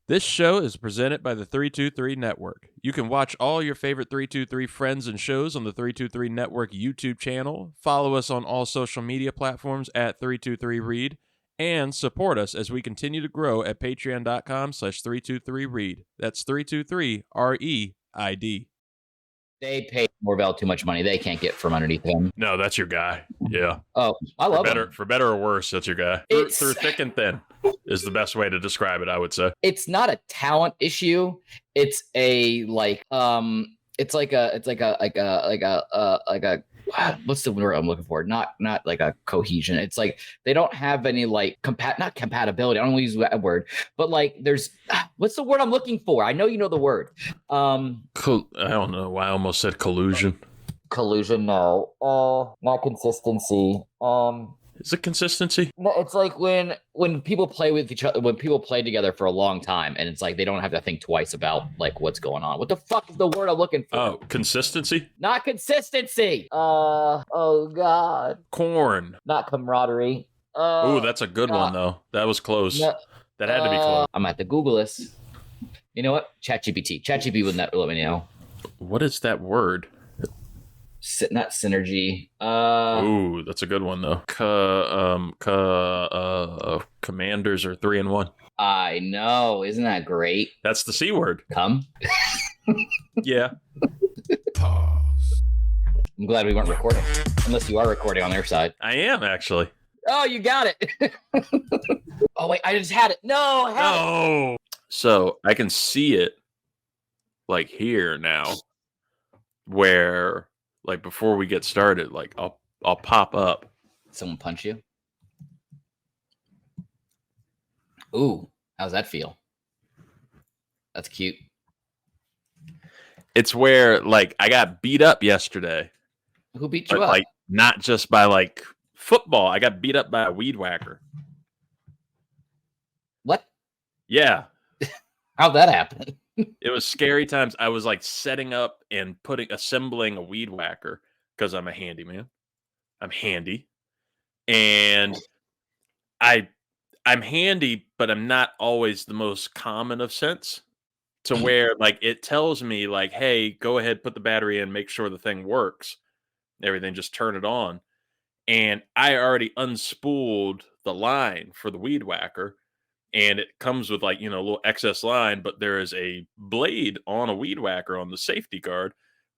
This show is presented by the 323 Network. You can watch all your favorite 323 friends and shows on the 323 Network YouTube channel, follow us on all social media platforms at 323Reid, and support us as we continue to grow at patreon.com/323Reid. That's 323REID. They pay Norvell too much money. They can't get from underneath him. No, that's your guy. Yeah. Oh, I love him. For better or worse, that's your guy. Through thick and thin is the best way to describe it, I would say. It's not a talent issue. It's a what's the word I'm looking for? Not like a cohesion. It's like they don't have any like not compatibility. I don't want to use that word, but like there's what's the word I'm looking for? I know you know the word. I don't know why I almost said collusion. Collusion, no. Not consistency. Is it consistency? No, it's like when people play with each other, when people play together for a long time, and it's like they don't have to think twice about like what's going on. What the fuck is the word I'm looking for? Oh, consistency? Not consistency. Oh god. Corn. Not camaraderie. Ooh, that's a good one though. That was close. That had to be close. I'm at the Google this. You know what? ChatGPT. ChatGPT would not let me know. What is that word? Not synergy. Ooh, that's a good one though. Commanders are 3-1. I know, isn't that great? That's the C word. Come. Yeah. Pause. I'm glad we weren't recording. Unless you are recording on their side. I am actually. Oh, you got it. Oh wait, I just had it. No. So I can see it like here now, where. Like before we get started, like I'll pop up. Someone punch you? Ooh, how's that feel? That's cute. It's where like I got beat up yesterday. Who beat you up? Like not just by like football. I got beat up by a weed whacker. What? Yeah. How'd that happen? It was scary times. I was like setting up and assembling a weed whacker because I'm a handyman. I'm handy. And I'm handy, but I'm not always the most common of sense to where like it tells me like, hey, go ahead, put the battery in, make sure the thing works. Everything, just turn it on. And I already unspooled the line for the weed whacker. And it comes with like, a little excess line, but there is a blade on a weed whacker on the safety guard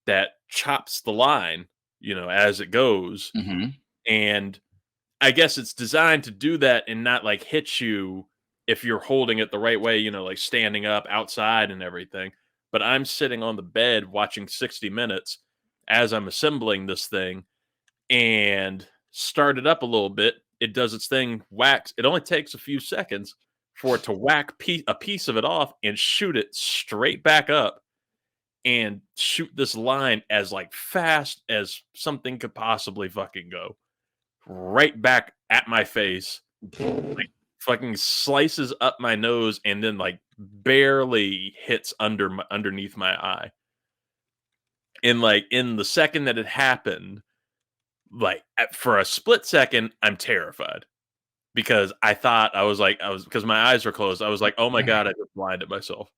that chops the line, as it goes. Mm-hmm. And I guess it's designed to do that and not like hit you if you're holding it the right way, like standing up outside and everything. But I'm sitting on the bed watching 60 Minutes as I'm assembling this thing and start it up a little bit. It does its thing, whacks. It only takes a few seconds for it to whack a piece of it off and shoot it straight back up and shoot this line as like fast as something could possibly fucking go right back at my face, like fucking slices up my nose and then like barely hits underneath my eye. And like in the second that it happened, like for a split second, I'm terrified. Because because my eyes were closed. I was like, oh my God, I just blinded myself.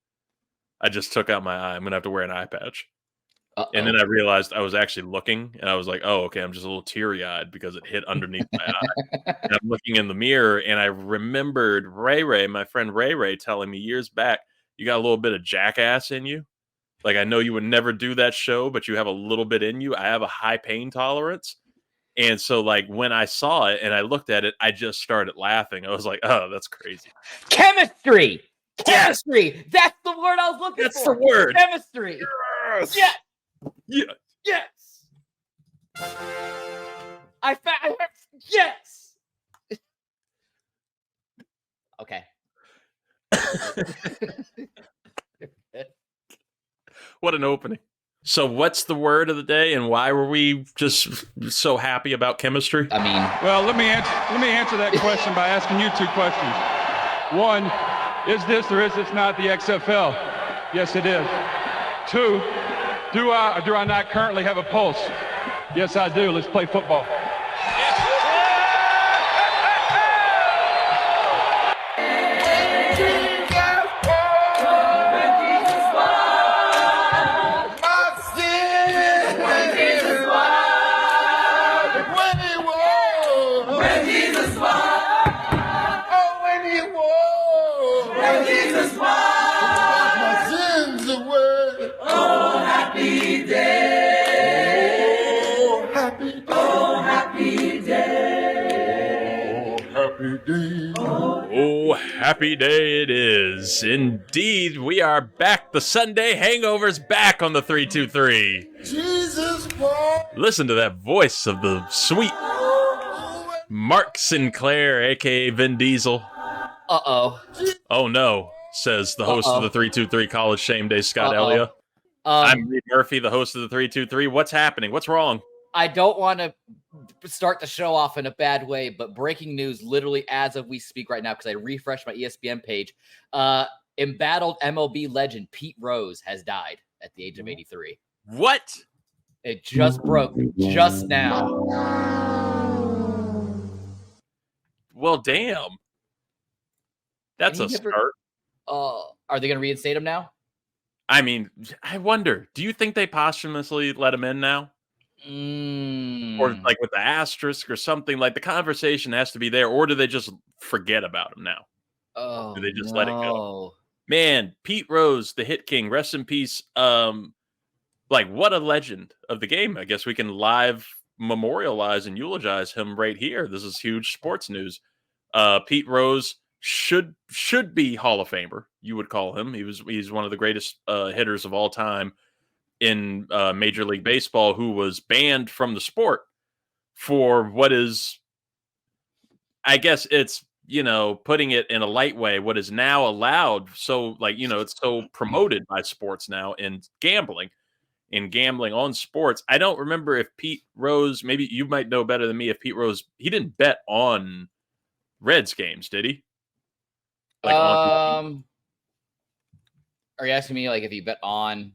I just took out my eye. I'm going to have to wear an eye patch. Uh-oh. And then I realized I was actually looking and I was like, oh, okay, I'm just a little teary eyed because it hit underneath my eye. And I'm looking in the mirror and I remembered my friend Ray telling me years back, you got a little bit of jackass in you. Like, I know you would never do that show, but you have a little bit in you. I have a high pain tolerance. And so, like, when I saw it and I looked at it, I just started laughing. I was like, oh, that's crazy. Chemistry! Chemistry! Yes! That's the word I was looking for. That's the word. Chemistry! Yes! Yes! Yeah. Yes! Yes! Okay. What an opening. So what's the word of the day and why were we just so happy about chemistry? I mean, well, let me answer that question by asking you two questions. One, is this or is this not the XFL? Yes, it is. Two, do I or do I not currently have a pulse? Yes, I do. Let's play football. Jesus washed my sins away. Oh, happy day. Oh, happy day. Oh, happy day. Oh, happy day. Oh, happy day it is. Indeed, we are back. The Sunday Hangover's back on the 323. Jesus washed. Listen to that voice of the sweet Mark Sinclair, a.k.a. Vin Diesel. Uh-oh. Oh, no, says the host of the 323 College Shame Day, Scott Ellia. Um, I'm Reid Murphy, the host of the 323. What's happening? What's wrong? I don't want to start the show off in a bad way, but breaking news literally as of we speak right now, because I refreshed my ESPN page. Embattled MLB legend Pete Rose has died at the age of 83. What? It just broke just now. Well, damn. That's a start. Are they going to reinstate him now? I mean, I wonder, do you think they posthumously let him in now? Or like with the asterisk or something, like the conversation has to be there, or do they just forget about him now? Oh, do they just let it go? Man, Pete Rose, the hit king, rest in peace. Like what a legend of the game. I guess we can live memorialize and eulogize him right here. This is huge sports news. Pete Rose should be Hall of Famer. You would call him. He's one of the greatest hitters of all time in Major League Baseball, who was banned from the sport for what is, I guess it's, putting it in a light way, what is now allowed. So like, it's so promoted by sports now in gambling on sports. I don't remember if Pete Rose, maybe you might know better than me, if Pete Rose, he didn't bet on Reds games, did he? Like are you asking me like if he bet on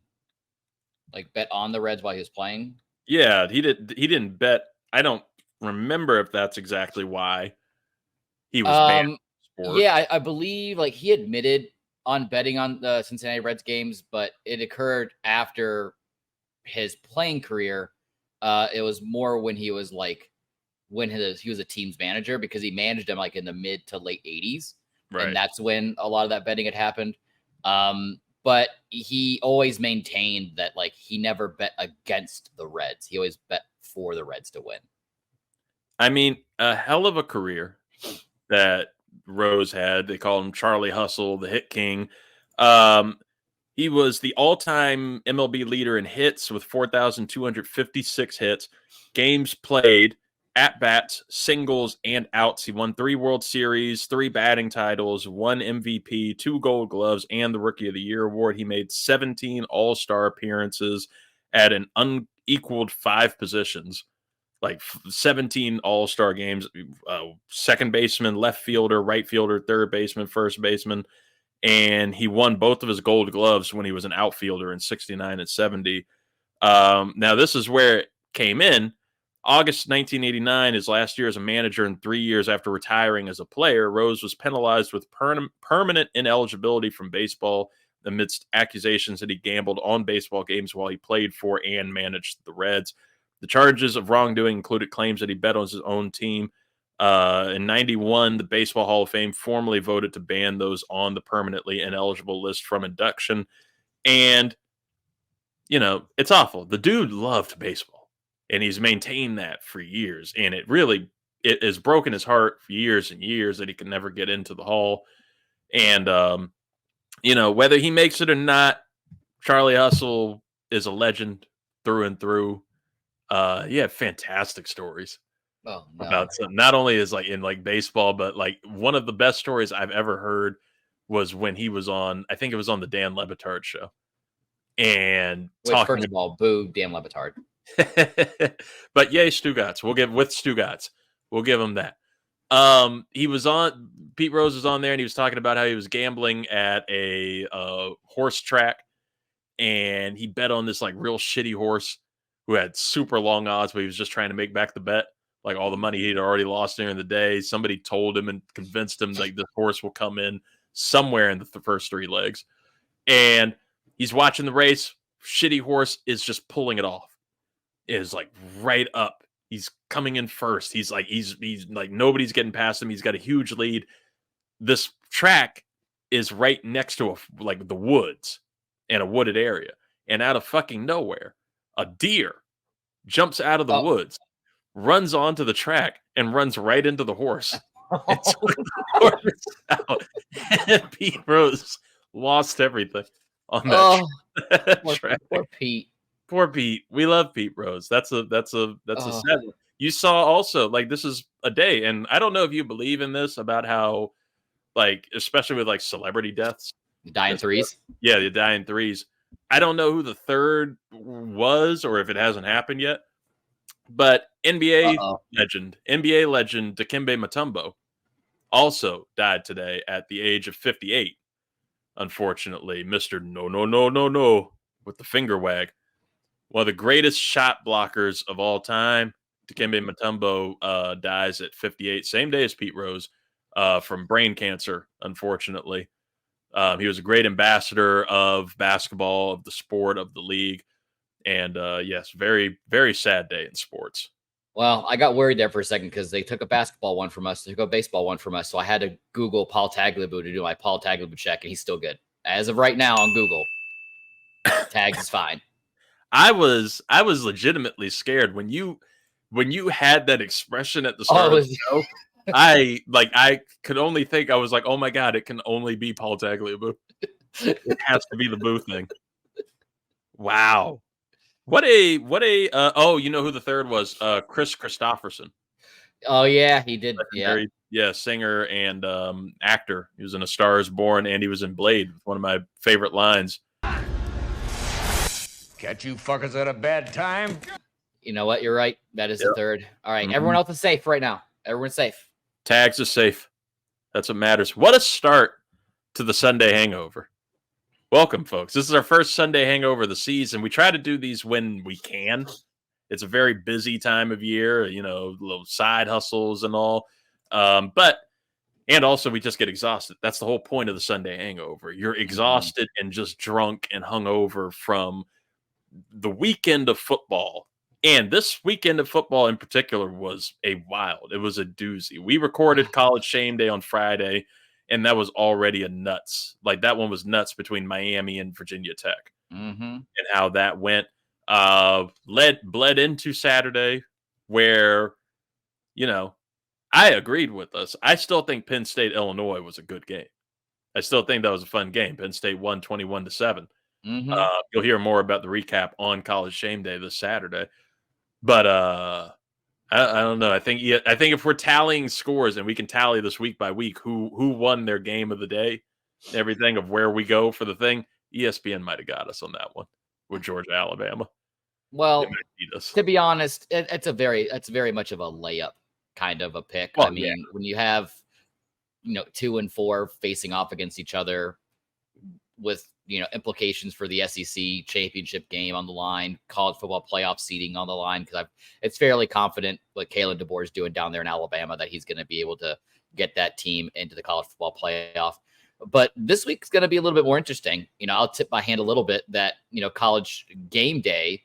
the Reds while he was playing? Yeah, he didn't bet. I don't remember if that's exactly why he was banned from sport. Yeah, I believe like he admitted on betting on the Cincinnati Reds games, but it occurred after his playing career. It was more when he was like he was a team's manager, because he managed them like in the mid to late 80s. Right. And that's when a lot of that betting had happened. But he always maintained that like he never bet against the Reds. He always bet for the Reds to win. I mean, a hell of a career that Rose had. They call him Charlie Hustle, the hit king. He was the all-time MLB leader in hits with 4,256 hits, games played, at-bats, singles, and outs. He won 3 World Series, 3 batting titles, 1 MVP, 2 Gold Gloves, and the Rookie of the Year award. He made 17 All-Star appearances at an unequaled 5 positions, like 17 All-Star games, second baseman, left fielder, right fielder, third baseman, first baseman, and he won both of his Gold Gloves when he was an outfielder in 69 and 70. Now, this is where it came in. August 1989, his last year as a manager and 3 years after retiring as a player, Rose was penalized with permanent ineligibility from baseball amidst accusations that he gambled on baseball games while he played for and managed the Reds. The charges of wrongdoing included claims that he bet on his own team. In 91, the Baseball Hall of Fame formally voted to ban those on the permanently ineligible list from induction. And, it's awful. The dude loved baseball. And he's maintained that for years. And it has broken his heart for years and years that he can never get into the Hall. And, whether he makes it or not, Charlie Hustle is a legend through and through. Fantastic stories about not only is like in like baseball, but like one of the best stories I've ever heard was when he was on, I think it was on the Dan Le Batard show. And first of all, boo Dan Le Batard. But yay, Stugatz. We'll give him that. Pete Rose was on there, and he was talking about how he was gambling at a horse track, and he bet on this like real shitty horse who had super long odds, but he was just trying to make back the bet. Like all the money he'd already lost during the day. Somebody told him and convinced him like this horse will come in somewhere in the first 3 legs. And he's watching the race. Shitty horse is just pulling it off. It is like right up. He's coming in first. He's like nobody's getting past him. He's got a huge lead. This track is right next to like the woods and a wooded area. And out of fucking nowhere, a deer jumps out of the woods, runs onto the track, and runs right into the horse. And took the horse out. And Pete Rose lost everything on that track. Poor Pete. Poor Pete. We love Pete Rose. That's a sad one. You saw also, like, this is a day, and I don't know if you believe in this about how, like, especially with like celebrity deaths, The dying threes. Yeah, the dying threes. I don't know who the third was or if it hasn't happened yet, but NBA legend Dikembe Mutombo also died today at the age of 58. Unfortunately, Mr. No with the finger wag. One of the greatest shot blockers of all time. Dikembe Mutombo dies at 58, same day as Pete Rose, from brain cancer, unfortunately. He was a great ambassador of basketball, of the sport, of the league. And yes, very, very sad day in sports. Well, I got worried there for a second because they took a basketball one from us, they took a baseball one from us. So I had to Google Paul Tagliabue to do my Paul Tagliabue check, and he's still good. As of right now on Google, Tags is fine. I was legitimately scared when you had that expression at the start of the show. I could only think, I was like, oh my God, it can only be Paul Tagliabue. It has to be the Boo thing. Wow. What a oh, you know who the third was? Chris Christopherson. Oh yeah, he did. Yeah, singer and actor. He was in A Star Is Born and he was in Blade. One of my favorite lines. Catch you fuckers at a bad time. You know what? You're right. That is the third. All right, everyone else is safe right now. Everyone's safe. Tags is safe. That's what matters. What a start to the Sunday Hangover. Welcome, folks. This is our first Sunday Hangover of the season. We try to do these when we can. It's a very busy time of year, you know, little side hustles and all. And also we just get exhausted. That's the whole point of the Sunday Hangover. You're exhausted and just drunk and hungover from the weekend of football. And this weekend of football in particular was a doozy. We recorded College Shame Day on Friday, and that was already a nuts. Like, that one was nuts between Miami and Virginia Tech. And how that went. Bled into Saturday, where, you know, I agreed with us. I still think Penn State, Illinois was a good game. I still think that was a fun game. Penn State won 21-7. You'll hear more about the recap on College Shame Day this Saturday. But I don't know. I think if we're tallying scores, and we can tally this week by week who won their game of the day, everything of where we go for the thing, ESPN might have got us on that one with Georgia, Alabama. Well, to be honest, it's very much of a layup kind of a pick. Well, I mean, when you have 2 and 4 facing off against each other with implications for the SEC championship game on the line, college football playoff seeding on the line, because it's fairly confident what Kalen DeBoer is doing down there in Alabama that he's going to be able to get that team into the college football playoff. But this week's going to be a little bit more interesting. I'll tip my hand a little bit that College Game Day,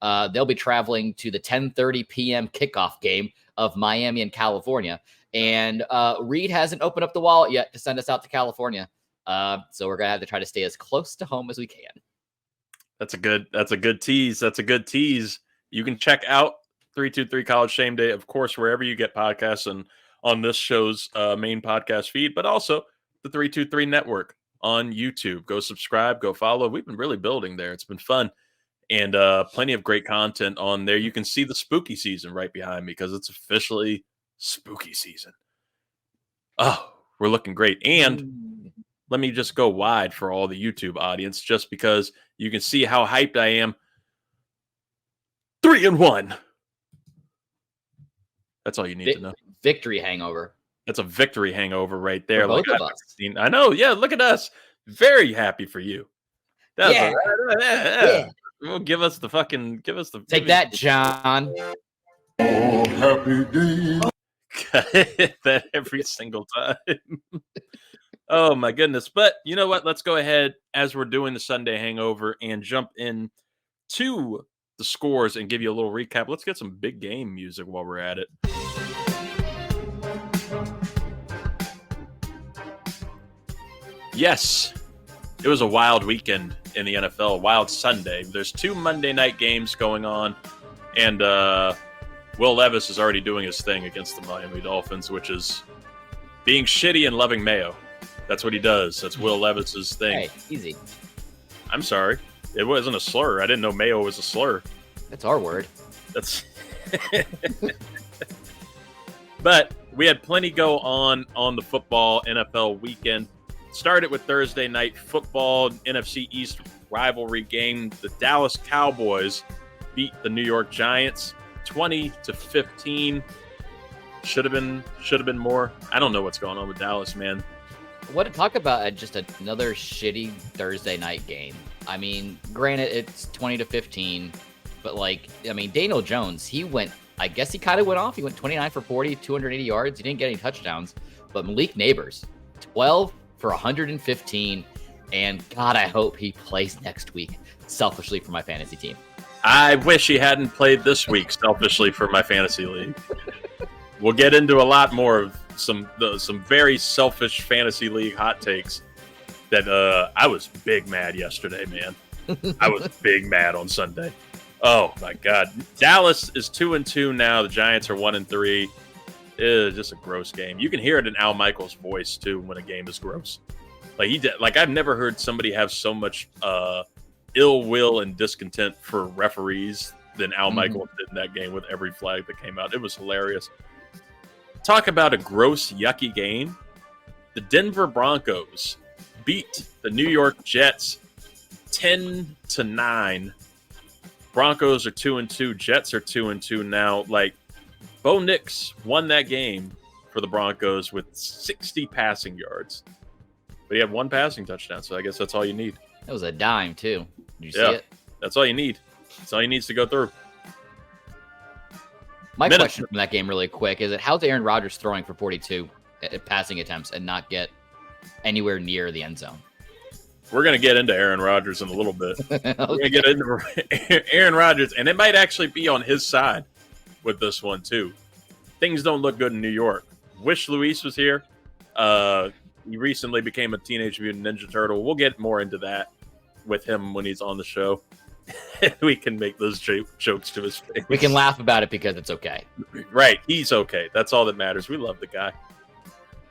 they'll be traveling to the 10:30 p.m. kickoff game of Miami and California, and Reid hasn't opened up the wallet yet to send us out to California. So we're gonna have to try to stay as close to home as we can. That's a good tease. That's a good tease. You can check out 323 College Shame Day, of course, wherever you get podcasts and on this show's main podcast feed, but also the 323 Network on YouTube. Go subscribe, go follow. We've been really building there. It's been fun, and plenty of great content on there. You can see the spooky season right behind me because it's officially spooky season. Oh, we're looking great. And let me just go wide for all the YouTube audience, just because you can see how hyped I am. 3-1. That's all you need to know. Victory hangover. That's a victory hangover right there. For both of us. I know. Yeah, look at us. Very happy for you. Yeah. Well, give us the. Take that, John. Oh, happy day. That every single time. Oh my goodness. But you know what? Let's go ahead as we're doing the Sunday Hangover and jump in to the scores and give you a little recap. Let's get some big game music while we're at it. Yes, it was a wild weekend in the NFL, a wild Sunday. There's 2 Monday night games going on, and Will Levis is already doing his thing against the Miami Dolphins, which is being shitty and loving mayo. That's what he does. That's Will Levis's thing. Hey, easy. I'm sorry. It wasn't a slur. I didn't know mayo was a slur. That's our word. That's But we had plenty go on the football NFL weekend. Started with Thursday night football, NFC East rivalry game. The Dallas Cowboys beat the New York Giants 20-15. Should have been more. I don't know what's going on with Dallas, man. What to talk about? Just another shitty Thursday night game. I mean, granted, it's 20-15, but Daniel Jones, he went. I guess he kind of went off. He went 29 for 40, 280 yards. He didn't get any touchdowns. But Malik Neighbors, 12 for 115. And God, I hope he plays next week, selfishly, for my fantasy team. I wish he hadn't played this week, selfishly, for my fantasy league. We'll get into a lot more of some very selfish fantasy league hot takes that I was big mad yesterday, man. I was big mad on Sunday. Oh my God. Dallas is 2-2 now. The Giants are 1-3. It's just a gross game. You can hear it in Al Michaels' voice too when a game is gross. I've never heard somebody have so much ill will and discontent for referees than Al Michaels did in that game with every flag that came out. It was hilarious. Talk about a gross, yucky game. The Denver Broncos beat the New York Jets 10-9. Broncos are 2-2. Jets are 2-2 now. Bo Nix won that game for the Broncos with 60 passing yards. But he had 1 passing touchdown, so I guess that's all you need. That was a dime, too. Did you see it? That's all you need. That's all he needs to go through. My question from that game really quick is how's Aaron Rodgers throwing for 42 passing attempts and not get anywhere near the end zone? We're going to get into Aaron Rodgers in a little bit. Okay. We're going to get into Aaron Rodgers, and it might actually be on his side with this one, too. Things don't look good in New York. Wish Luis was here. He recently became a Teenage Mutant Ninja Turtle. We'll get more into that with him when he's on the show. We can make those jokes to his face. We can laugh about it because it's okay. Right. He's okay. That's all that matters. We love the guy.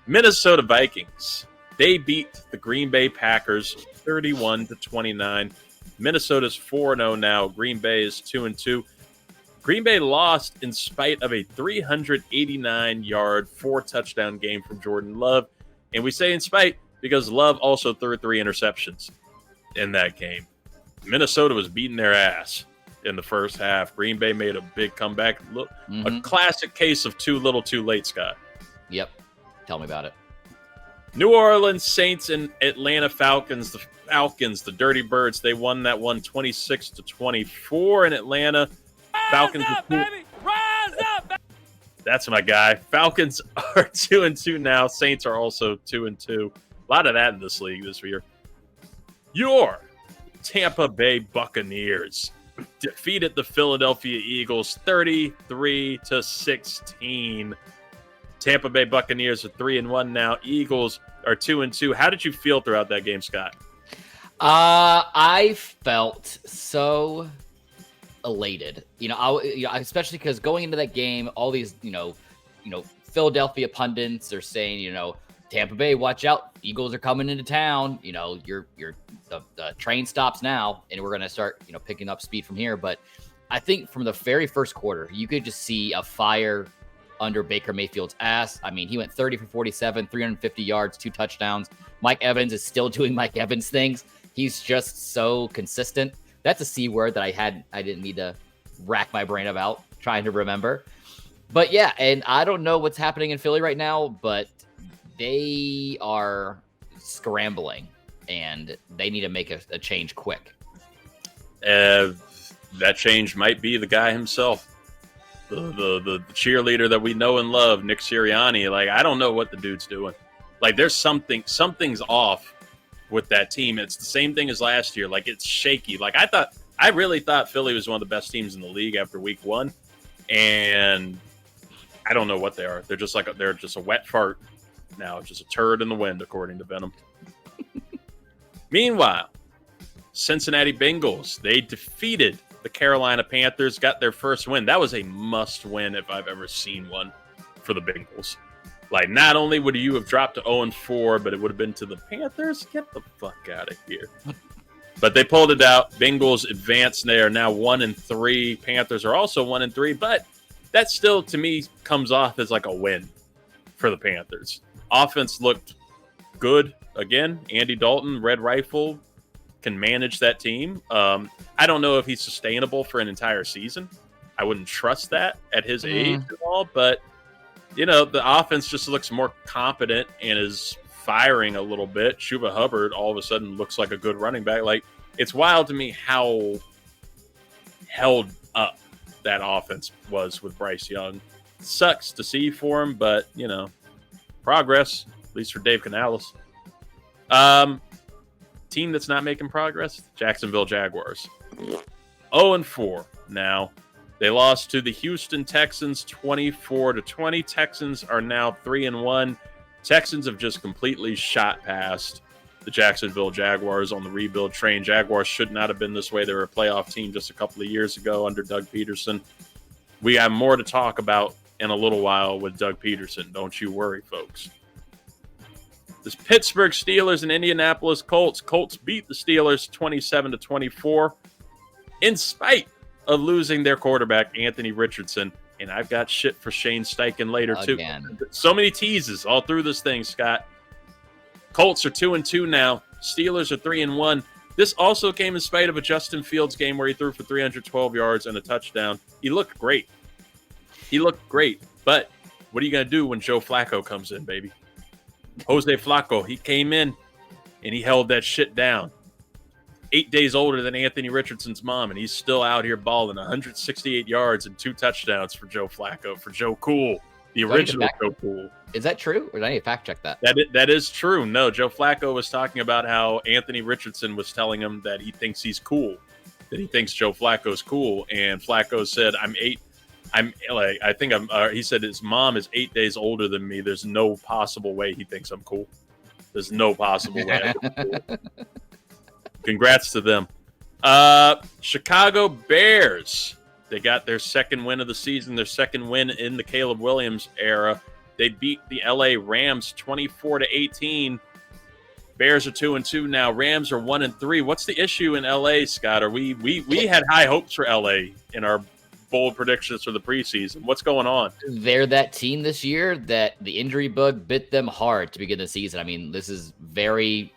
Minnesota Vikings. They beat the Green Bay Packers 31-29. Minnesota's 4-0 now. Green Bay is 2-2. Green Bay lost in spite of a 389-yard, 4-touchdown game from Jordan Love. And we say in spite because Love also threw 3 interceptions in that game. Minnesota was beating their ass in the first half. Green Bay made a big comeback. Look, a classic case of too little, too late, Scott. Yep. Tell me about it. New Orleans Saints and Atlanta Falcons. The Falcons, the Dirty Birds, they won that one 26-24 in Atlanta. Falcons Rise up, baby! Rise up! That's my guy. Falcons are 2-2 now. Saints are also 2-2. A lot of that in this league this year. Your Tampa Bay Buccaneers defeated the Philadelphia Eagles 33-16. Tampa Bay Buccaneers are 3-1 now. Eagles are 2-2. How did you feel throughout that game, Scott? I felt so elated. Especially because going into that game, all these, Philadelphia pundits are saying, Tampa Bay, watch out. Eagles are coming into town. The train stops now, and we're going to start, picking up speed from here. But I think from the very first quarter, you could just see a fire under Baker Mayfield's ass. I mean, he went 30 for 47, 350 yards, 2 touchdowns. Mike Evans is still doing Mike Evans things. He's just so consistent. That's a C word that I didn't need to rack my brain about trying to remember. But yeah, and I don't know what's happening in Philly right now, but they are scrambling and they need to make a change quick. That change might be the guy himself. The cheerleader that we know and love, Nick Sirianni. I don't know what the dude's doing. There's something's off with that team. It's the same thing as last year. It's shaky. I really thought Philly was one of the best teams in the league after week 1. And I don't know what they are. They're just a wet fart now, just a turd in the wind, according to Venom. Meanwhile, Cincinnati Bengals, they defeated the Carolina Panthers, got their first win. That was a must-win if I've ever seen one for the Bengals. Like, not only would you have dropped to 0-4, but it would have been to the Panthers. Get the fuck out of here. But they pulled it out. Bengals advanced. They are now 1-3. Panthers are also 1-3, but that still, to me, comes off as like a win for the Panthers. Offense looked good again. Andy Dalton, Red Rifle, can manage that team. I don't know if he's sustainable for an entire season. I wouldn't trust that at his age at all, but you know, the offense just looks more competent and is firing a little bit. Chuba Hubbard all of a sudden looks like a good running back. Like, it's wild to me how held up that offense was with Bryce Young. Sucks to see for him, but you know, progress, at least for Dave Canales. Team that's not making progress, Jacksonville Jaguars. 0-4 now. They lost to the Houston Texans 24-20. Texans are now 3-1. Texans have just completely shot past the Jacksonville Jaguars on the rebuild train. Jaguars should not have been this way. They were a playoff team just a couple of years ago under Doug Peterson. We have more to talk about in a little while with Doug Peterson. Don't you worry, folks. The Pittsburgh Steelers and Indianapolis Colts. Colts beat the Steelers 27-24 in spite of losing their quarterback, Anthony Richardson. And I've got shit for Shane Steichen later, too. So many teases all through this thing, Scott. Colts are 2-2 now. Steelers are 3-1. This also came in spite of a Justin Fields game where he threw for 312 yards and a touchdown. He looked great. But what are you going to do when Joe Flacco comes in, baby? Jose Flacco, he came in and he held that shit down. 8 days older than Anthony Richardson's mom, and he's still out here balling 168 yards and 2 touchdowns for Joe Flacco, for Joe Cool, the original Joe Cool. Is that true? Or do I need to fact check that? That is true. No, Joe Flacco was talking about how Anthony Richardson was telling him that he thinks he's cool, that he thinks Joe Flacco's cool, and Flacco said, he said his mom is 8 days older than me. There's no possible way he thinks I'm cool. There's no possible way. Congrats to them. Chicago Bears. They got their second win of the season, their second win in the Caleb Williams era. They beat the LA Rams 24-18. Bears are 2-2 now. Rams are 1-3. What's the issue in LA, Scott? We had high hopes for LA in our bold predictions for the preseason. What's going on? They're that team this year that the injury bug bit them hard to begin the season. I mean, this is very,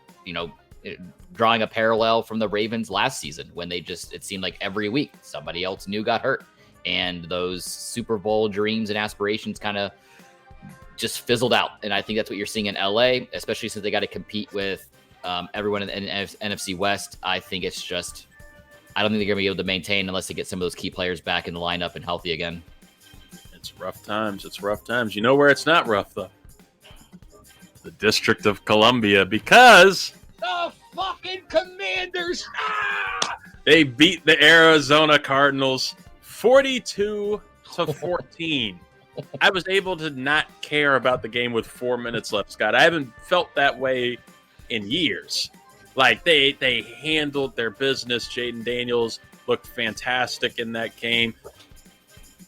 drawing a parallel from the Ravens last season when it seemed like every week somebody else new got hurt. And those Super Bowl dreams and aspirations kind of just fizzled out. And I think that's what you're seeing in LA, especially since they got to compete with everyone in the NFC West. I think it's just, I don't think they're going to be able to maintain unless they get some of those key players back in the lineup and healthy again. It's rough times. You know where it's not rough, though? The District of Columbia, because the fucking Commanders, they beat the Arizona Cardinals 42-14. I was able to not care about the game with 4 minutes left, Scott. I haven't felt that way in years. Like, they handled their business. Jayden Daniels looked fantastic in that game.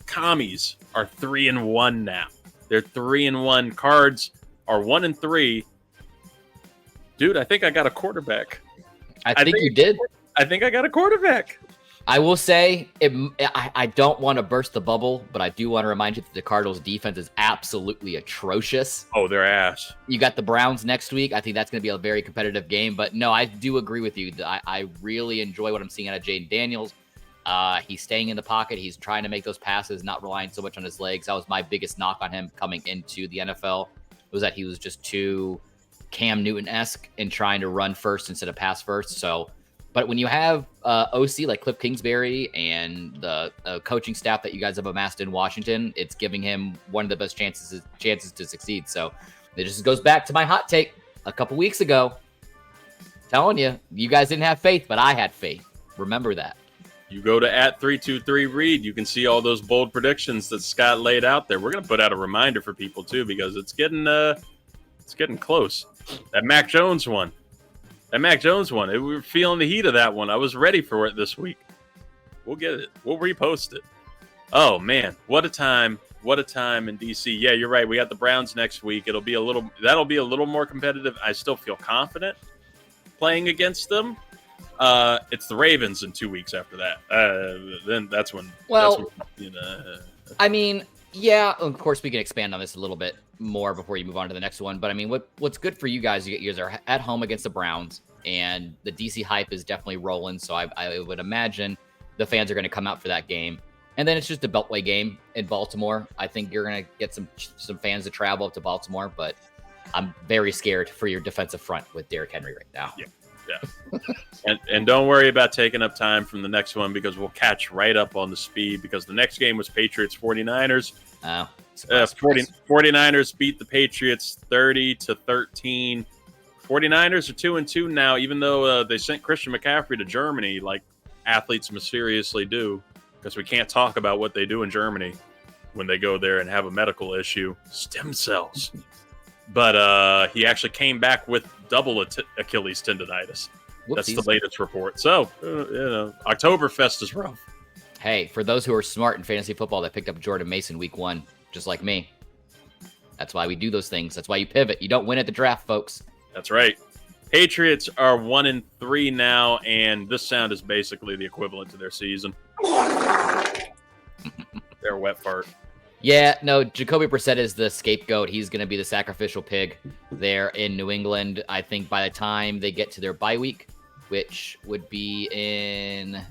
Commies are 3-1 now. They're 3-1. Cards are 1-3. Dude, I think I got a quarterback. I think you did. I think I got a quarterback. I will say, I don't want to burst the bubble, but I do want to remind you that the Cardinals' defense is absolutely atrocious. Oh, they're ass. You got the Browns next week. I think that's going to be a very competitive game. But no, I do agree with you. I really enjoy what I'm seeing out of Jayden Daniels. He's staying in the pocket. He's trying to make those passes, not relying so much on his legs. That was my biggest knock on him coming into the NFL, was that he was just too Cam Newton-esque in trying to run first instead of pass first. But when you have OC like Cliff Kingsbury and the coaching staff that you guys have amassed in Washington, it's giving him one of the best chances to succeed. So it just goes back to my hot take a couple weeks ago. Telling you guys didn't have faith, but I had faith. Remember that. You go to @323 Reid. You can see all those bold predictions that Scott laid out there. We're going to put out a reminder for people too, because it's getting close. That Mac Jones one. That Mac Jones one, we were feeling the heat of that one. I was ready for it this week. We'll get it. We'll repost it. Oh, man. What a time. What a time in D.C. Yeah, you're right. We got the Browns next week. That'll be a little more competitive. I still feel confident playing against them. It's the Ravens in 2 weeks after that. Then that's when. Well, I mean, yeah, of course we can expand on this a little bit more before you move on to the next one. But I mean, what's good for you guys? You guys are at home against the Browns, and the DC hype is definitely rolling. So I would imagine the fans are going to come out for that game. And then it's just a Beltway game in Baltimore. I think you're going to get some fans to travel up to Baltimore, but I'm very scared for your defensive front with Derrick Henry right now. Yeah. and don't worry about taking up time from the next one because we'll catch right up on the speed because the next game was Patriots 49ers. 49ers beat the Patriots 30-13. 49ers are 2-2 now, even though they sent Christian McCaffrey to Germany like athletes mysteriously do. Because we can't talk about what they do in Germany when they go there and have a medical issue. Stem cells. But he actually came back with double Achilles tendonitis. Whoopsies. That's the latest report. So, Oktoberfest is rough. Hey, for those who are smart in fantasy football that picked up Jordan Mason week 1, just like me. That's why we do those things. That's why you pivot. You don't win at the draft, folks. That's right. Patriots are 1-3 now, and this sound is basically the equivalent to their season. They're a wet fart. Yeah, no, Jacoby Brissett is the scapegoat. He's going to be the sacrificial pig there in New England. I think by the time they get to their bye week, which would be I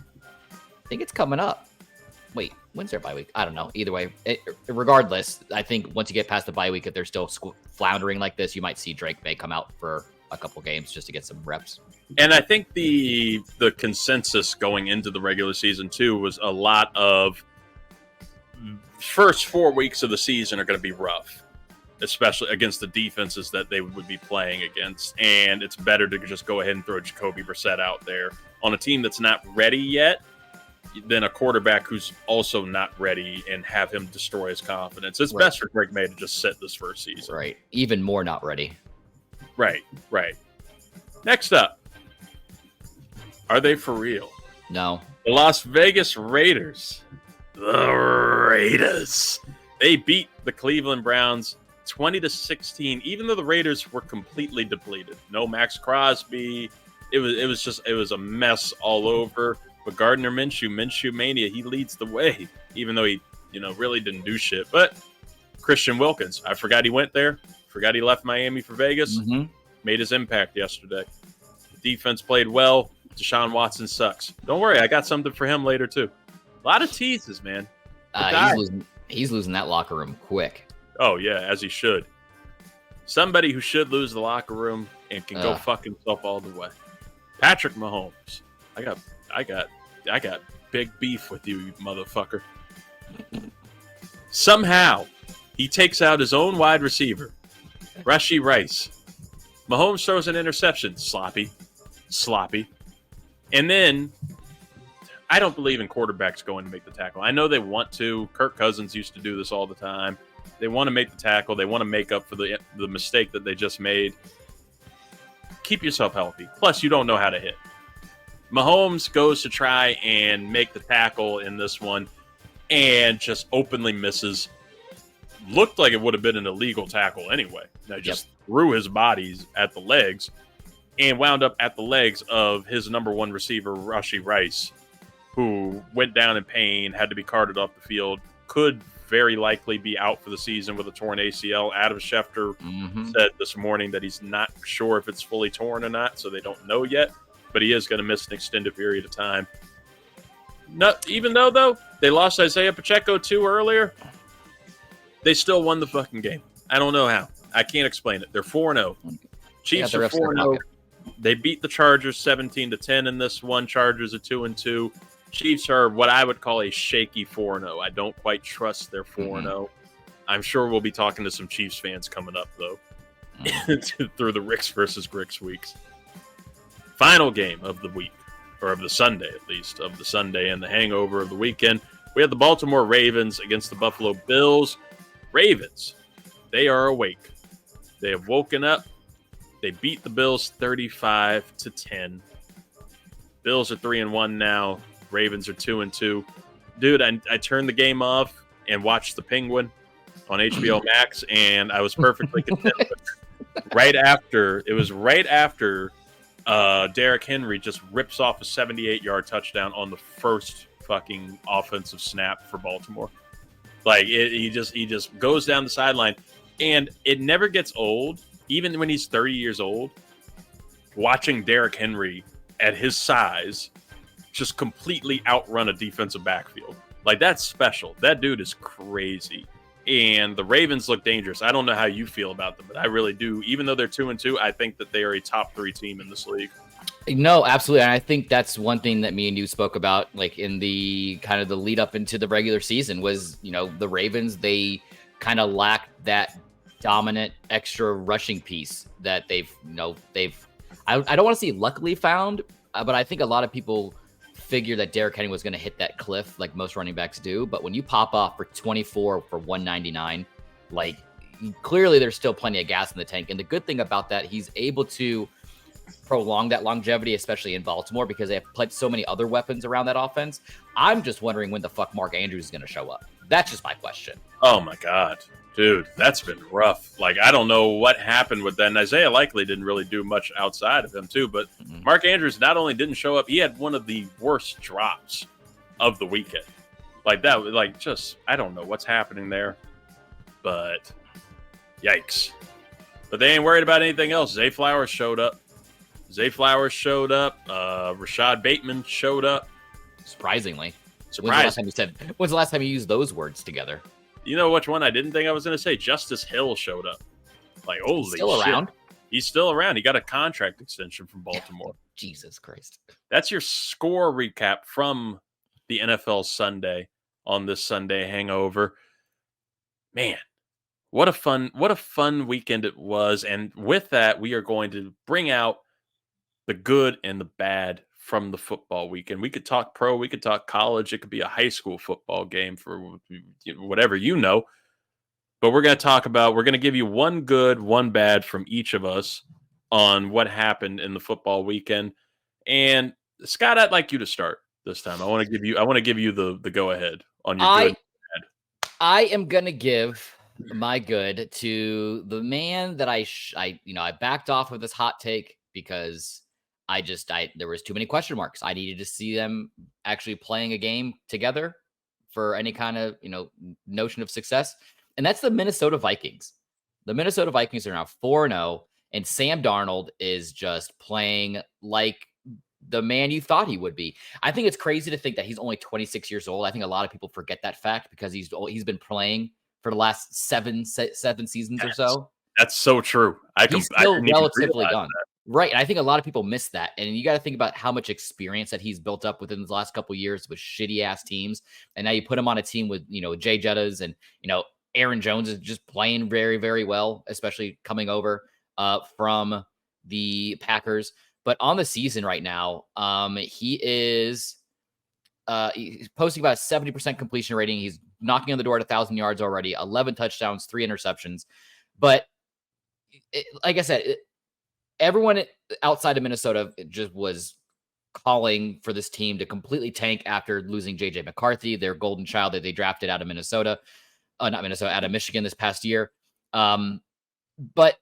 think it's coming up. Wait, when's their bye week? I don't know. Either way, regardless, I think once you get past the bye week, if they're still floundering like this, you might see Drake May come out for a couple games just to get some reps. And I think the consensus going into the regular season too was a lot of first 4 weeks of the season are going to be rough, especially against the defenses that they would be playing against. And it's better to just go ahead and throw Jacoby Brissett out there on a team that's not ready yet than a quarterback who's also not ready and have him destroy his confidence. It's best for Drake May to just sit this first season. Right. Even more not ready. Right. Next up, are they for real? No. The Las Vegas Raiders. The Raiders. They beat the Cleveland Browns 20-16, even though the Raiders were completely depleted. No Max Crosby. It was a mess all over. But Gardner Minshew Mania, he leads the way, even though he, really didn't do shit. But Christian Wilkins, I forgot he went there. Forgot he left Miami for Vegas. Mm-hmm. Made his impact yesterday. The defense played well. Deshaun Watson sucks. Don't worry, I got something for him later too. A lot of teases, man. He's losing that locker room quick. Oh yeah, as he should. Somebody who should lose the locker room and can go fuck himself all the way. Patrick Mahomes. I got big beef with you motherfucker. Somehow, he takes out his own wide receiver, Rashee Rice. Mahomes throws an interception. Sloppy. And then, I don't believe in quarterbacks going to make the tackle. I know they want to. Kirk Cousins used to do this all the time. They want to make the tackle. They want to make up for the mistake that they just made. Keep yourself healthy. Plus, you don't know how to hit. Mahomes goes to try and make the tackle in this one and just openly misses. Looked like it would have been an illegal tackle anyway. Now just threw his bodies at the legs and wound up at the legs of his number one receiver, Rashee Rice, who went down in pain, had to be carted off the field, could very likely be out for the season with a torn ACL. Adam Schefter said this morning that he's not sure if it's fully torn or not, so they don't know yet, but he is going to miss an extended period of time. Even though, they lost Isaiah Pacheco too earlier, they still won the fucking game. I don't know how. I can't explain it. They're 4-0. Chiefs are 4-0. They beat the Chargers 17-10 in this one. Chargers are 2-2. Chiefs are what I would call a shaky 4-0. I don't quite trust their 4-0. I'm sure we'll be talking to some Chiefs fans coming up, though, through the Ricks versus Gricks weeks. Final game of the week, or of the Sunday at least, of the Sunday and the hangover of the weekend. We have the Baltimore Ravens against the Buffalo Bills. Ravens, they are awake. They have woken up. They beat the Bills 35-10. Bills are 3-1 now. Ravens are 2-2. Dude, I turned the game off and watched The Penguin on HBO Max, and I was perfectly content with it. Right after Derrick Henry just rips off a 78-yard touchdown on the first fucking offensive snap for Baltimore. Like he just goes down the sideline, and it never gets old, even when he's 30 years old, watching Derrick Henry at his size just completely outrun a defensive backfield. Like, that's special. That dude is crazy. And the Ravens look dangerous. I don't know how you feel about them, but I really do. Even though they're 2-2, I think that they are a top 3 team in this league. No, absolutely. And I think that's one thing that me and you spoke about, like in the kind of the lead up into the regular season, was, the Ravens, they kind of lacked that dominant extra rushing piece that they've I don't want to say luckily found, but I think a lot of people figure that Derrick Henry was going to hit that cliff like most running backs do. But when you pop off for 24 for 199, like, clearly there's still plenty of gas in the tank. And the good thing about that, he's able to prolong that longevity, especially in Baltimore, because they have played so many other weapons around that offense. I'm just wondering when the fuck Mark Andrews is going to show up. That's just my question. Oh my God, dude, that's been rough. Like, I don't know what happened with that. And Isaiah Likely didn't really do much outside of him too, but Mark Andrews not only didn't show up, he had one of the worst drops of the weekend. Like, that was like, just, I don't know what's happening there, but yikes. But they ain't worried about anything else. Zay Flowers showed up. Rashad Bateman showed up. Surprisingly. When's the last time you used those words together? You know which one I didn't think I was going to say? Justice Hill showed up. Like, holy shit. Still around? He's still around. He got a contract extension from Baltimore. Jesus Christ. That's your score recap from the NFL Sunday on this Sunday hangover. Man, what a fun weekend it was. And with that, we are going to bring out the good and the bad from the football weekend. We could talk pro, we could talk college. It could be a high school football game for whatever you know. But we're going to give you one good, one bad from each of us on what happened in the football weekend. And Scott, I'd like you to start this time. I want to give you the go ahead on your good and bad. I am going to give my good to the man that I backed off of this hot take because there was too many question marks. I needed to see them actually playing a game together for any kind of, notion of success. And that's the Minnesota Vikings. The Minnesota Vikings are now 4-0, and Sam Darnold is just playing like the man you thought he would be. I think it's crazy to think that he's only 26 years old. I think a lot of people forget that fact because he's been playing for the last seven seasons or so. That's so true. He's still relatively young. Right. And I think a lot of people miss that. And you got to think about how much experience that he's built up within the last couple of years with shitty ass teams. And now you put him on a team with, Jay Jettas and, Aaron Jones is just playing very, very well, especially coming over from the Packers. But on the season right now, he's posting about a 70% completion rating. He's knocking on the door at 1,000 yards already, 11 touchdowns, 3 interceptions. But like I said, everyone outside of Minnesota just was calling for this team to completely tank after losing J.J. McCarthy, their golden child that they drafted out of out of Michigan this past year. But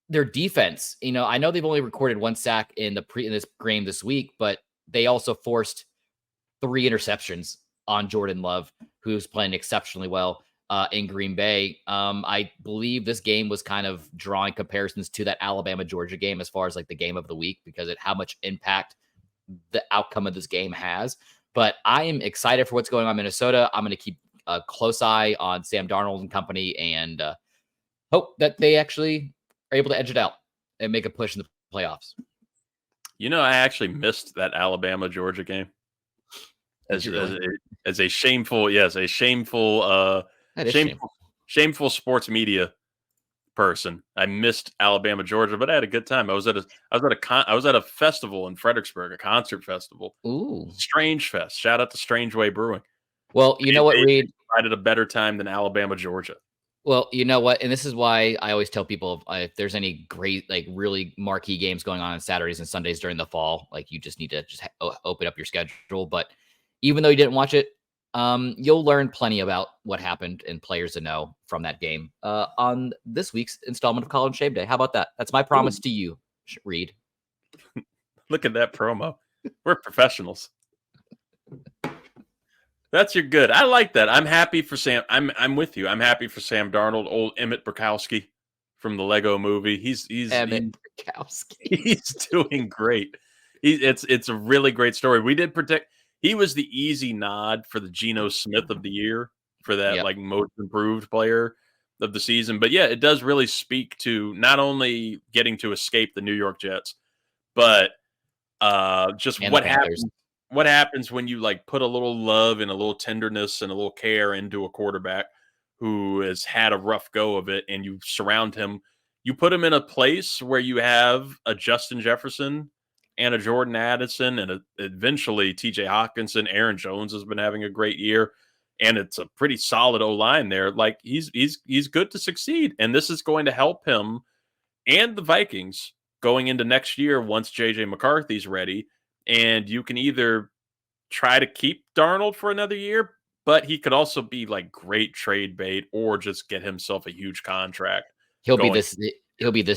their defense, I know they've only recorded 1 sack in this game this week, but they also forced 3 interceptions on Jordan Love, who's playing exceptionally well in Green Bay. I believe this game was kind of drawing comparisons to that Alabama-Georgia game as far as like the game of the week because of how much impact the outcome of this game has. But I am excited for what's going on in Minnesota. I'm going to keep a close eye on Sam Darnold and company and hope that they actually are able to edge it out and make a push in the playoffs. I actually missed that Alabama-Georgia game as a shameful shameful sports media person. I missed Alabama, Georgia, but I had a good time. I was at a festival in Fredericksburg, a concert festival. Ooh, Strange Fest. Shout out to Strange Way Brewing. Well, you know what, Reid? I had a better time than Alabama, Georgia. Well, you know what? And this is why I always tell people if there's any great, like really marquee games going on Saturdays and Sundays during the fall, like you just need to just open up your schedule. But even though you didn't watch it, you'll learn plenty about what happened and players to know from that game on this week's installment of College Shave Day. How about that? That's my promise to you, Reid. Look at that promo. We're professionals. That's your good. I like that. I'm happy for Sam. I'm with you. I'm happy for Sam Darnold, old Emmett Burkowski from the Lego movie. He's Emmett Burkowski. He's doing great. It's a really great story. We did predict he was the easy nod for the Geno Smith of the year for that like most improved player of the season. But yeah, it does really speak to not only getting to escape the New York Jets, but just And what the happens. Panthers. What happens when you like put a little love and a little tenderness and a little care into a quarterback who has had a rough go of it, and you surround him, you put him in a place where you have a Justin Jefferson and a Jordan Addison and eventually TJ Hawkinson. Aaron Jones has been having a great year, and it's a pretty solid O-line there. Like he's good to succeed, and this is going to help him and the Vikings going into next year once JJ McCarthy's ready. And you can either try to keep Darnold for another year, but he could also be like great trade bait or just get himself a huge contract. He'll be this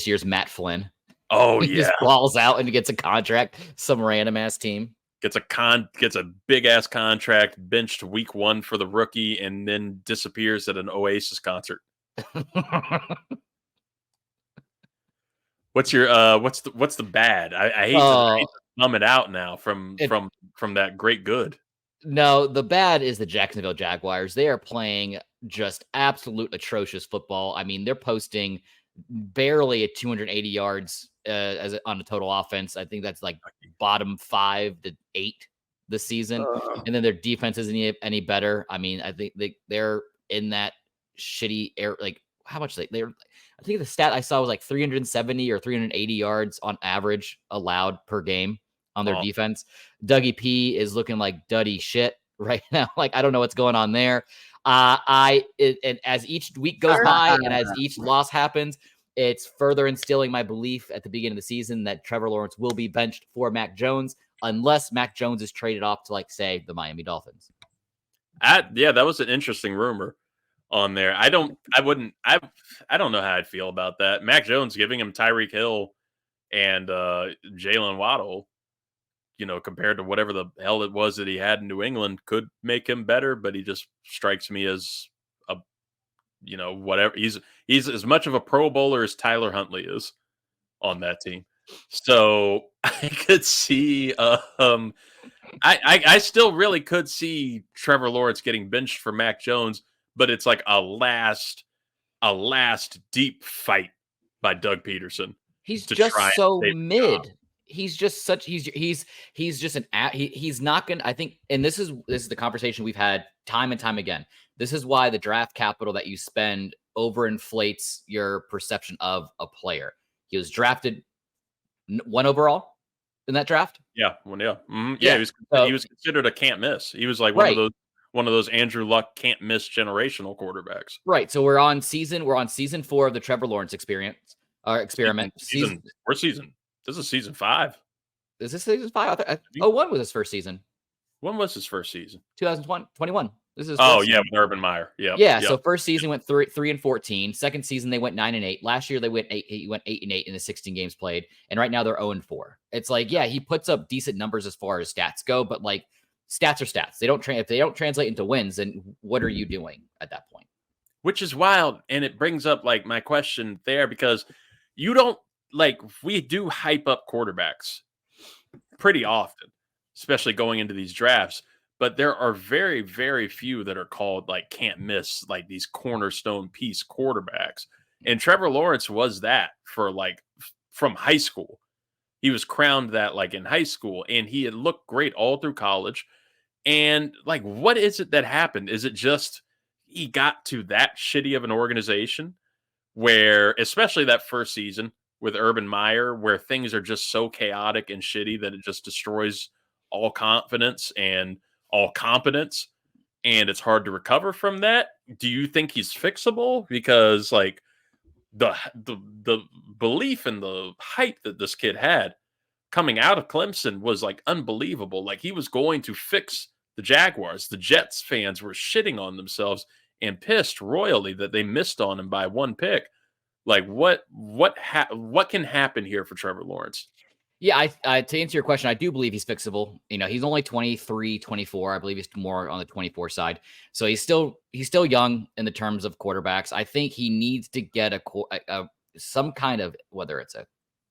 year's Matt Flynn. Oh He yeah. just balls out and gets a contract, some random ass team. Gets a big ass contract, benched week 1 for the rookie, and then disappears at an Oasis concert. What's your what's the bad? I hate to thumb it out now from that great good. No, the bad is the Jacksonville Jaguars. They are playing just absolute atrocious football. I mean, they're posting barely at 280 yards on the total offense. I think that's like bottom 5 to 8 this season. And then their defense isn't any better. I mean, I think they're in that shitty air. Like how much they're. I think the stat I saw was like 370 or 380 yards on average allowed per game on their defense. Dougie P is looking like duddy shit right now. Like, I don't know what's going on there. And as each week goes by and as each loss happens, it's further instilling my belief at the beginning of the season that Trevor Lawrence will be benched for Mac Jones unless Mac Jones is traded off to, like, say, the Miami Dolphins. Yeah, that was an interesting rumor on there. I don't know how I'd feel about that. Mac Jones giving him Tyreek Hill and Jalen Waddle, compared to whatever the hell it was that he had in New England, could make him better, but he just strikes me as a, whatever. He's as much of a Pro Bowler as Tyler Huntley is on that team. So I could see, I still really could see Trevor Lawrence getting benched for Mac Jones, but it's like a last deep fight by Doug Peterson. He's just so mid. He's just such he's just he's not gonna. I think, and this is the conversation we've had time and time again. This is why the draft capital that you spend overinflates your perception of a player. He was drafted 1 overall in that draft. Yeah, he was considered a can't miss. He was like one of those Andrew Luck can't miss generational quarterbacks. Right. So we're on season 4 of the Trevor Lawrence experiment. This is season 5. Is this season 5? 1 was his first season. When was his first season? 2021. This is with Urban Meyer. Yeah. So first season went 3-14. Second season they went 9-8. Last year they went 8-8 in the 16 games played, and right now they're 0-4. It's like, yeah, he puts up decent numbers as far as stats go, but like stats are stats. If they don't translate into wins, then what are you doing at that point? Which is wild, and it brings up like my question there, because you don't we do hype up quarterbacks pretty often, especially going into these drafts. But there are very, very few that are called like can't miss, like these cornerstone piece quarterbacks. And Trevor Lawrence was that for from high school. He was crowned that in high school, and he had looked great all through college. And what is it that happened? Is it just he got to that shitty of an organization where, especially that first season with Urban Meyer, where things are just so chaotic and shitty that it just destroys all confidence and all competence? and it's hard to recover from that. Do you think he's fixable? Because like the belief and the hype that this kid had coming out of Clemson was like unbelievable. Like he was going to fix the Jaguars. The Jets fans were shitting on themselves and pissed royally that they missed on him by one pick. Like what can happen here for Trevor Lawrence? Yeah, I to answer your question, I do believe he's fixable. He's only 23, 24. I believe he's more on the 24 side. So he's still young in the terms of quarterbacks. I think he needs to get some kind of, whether it's a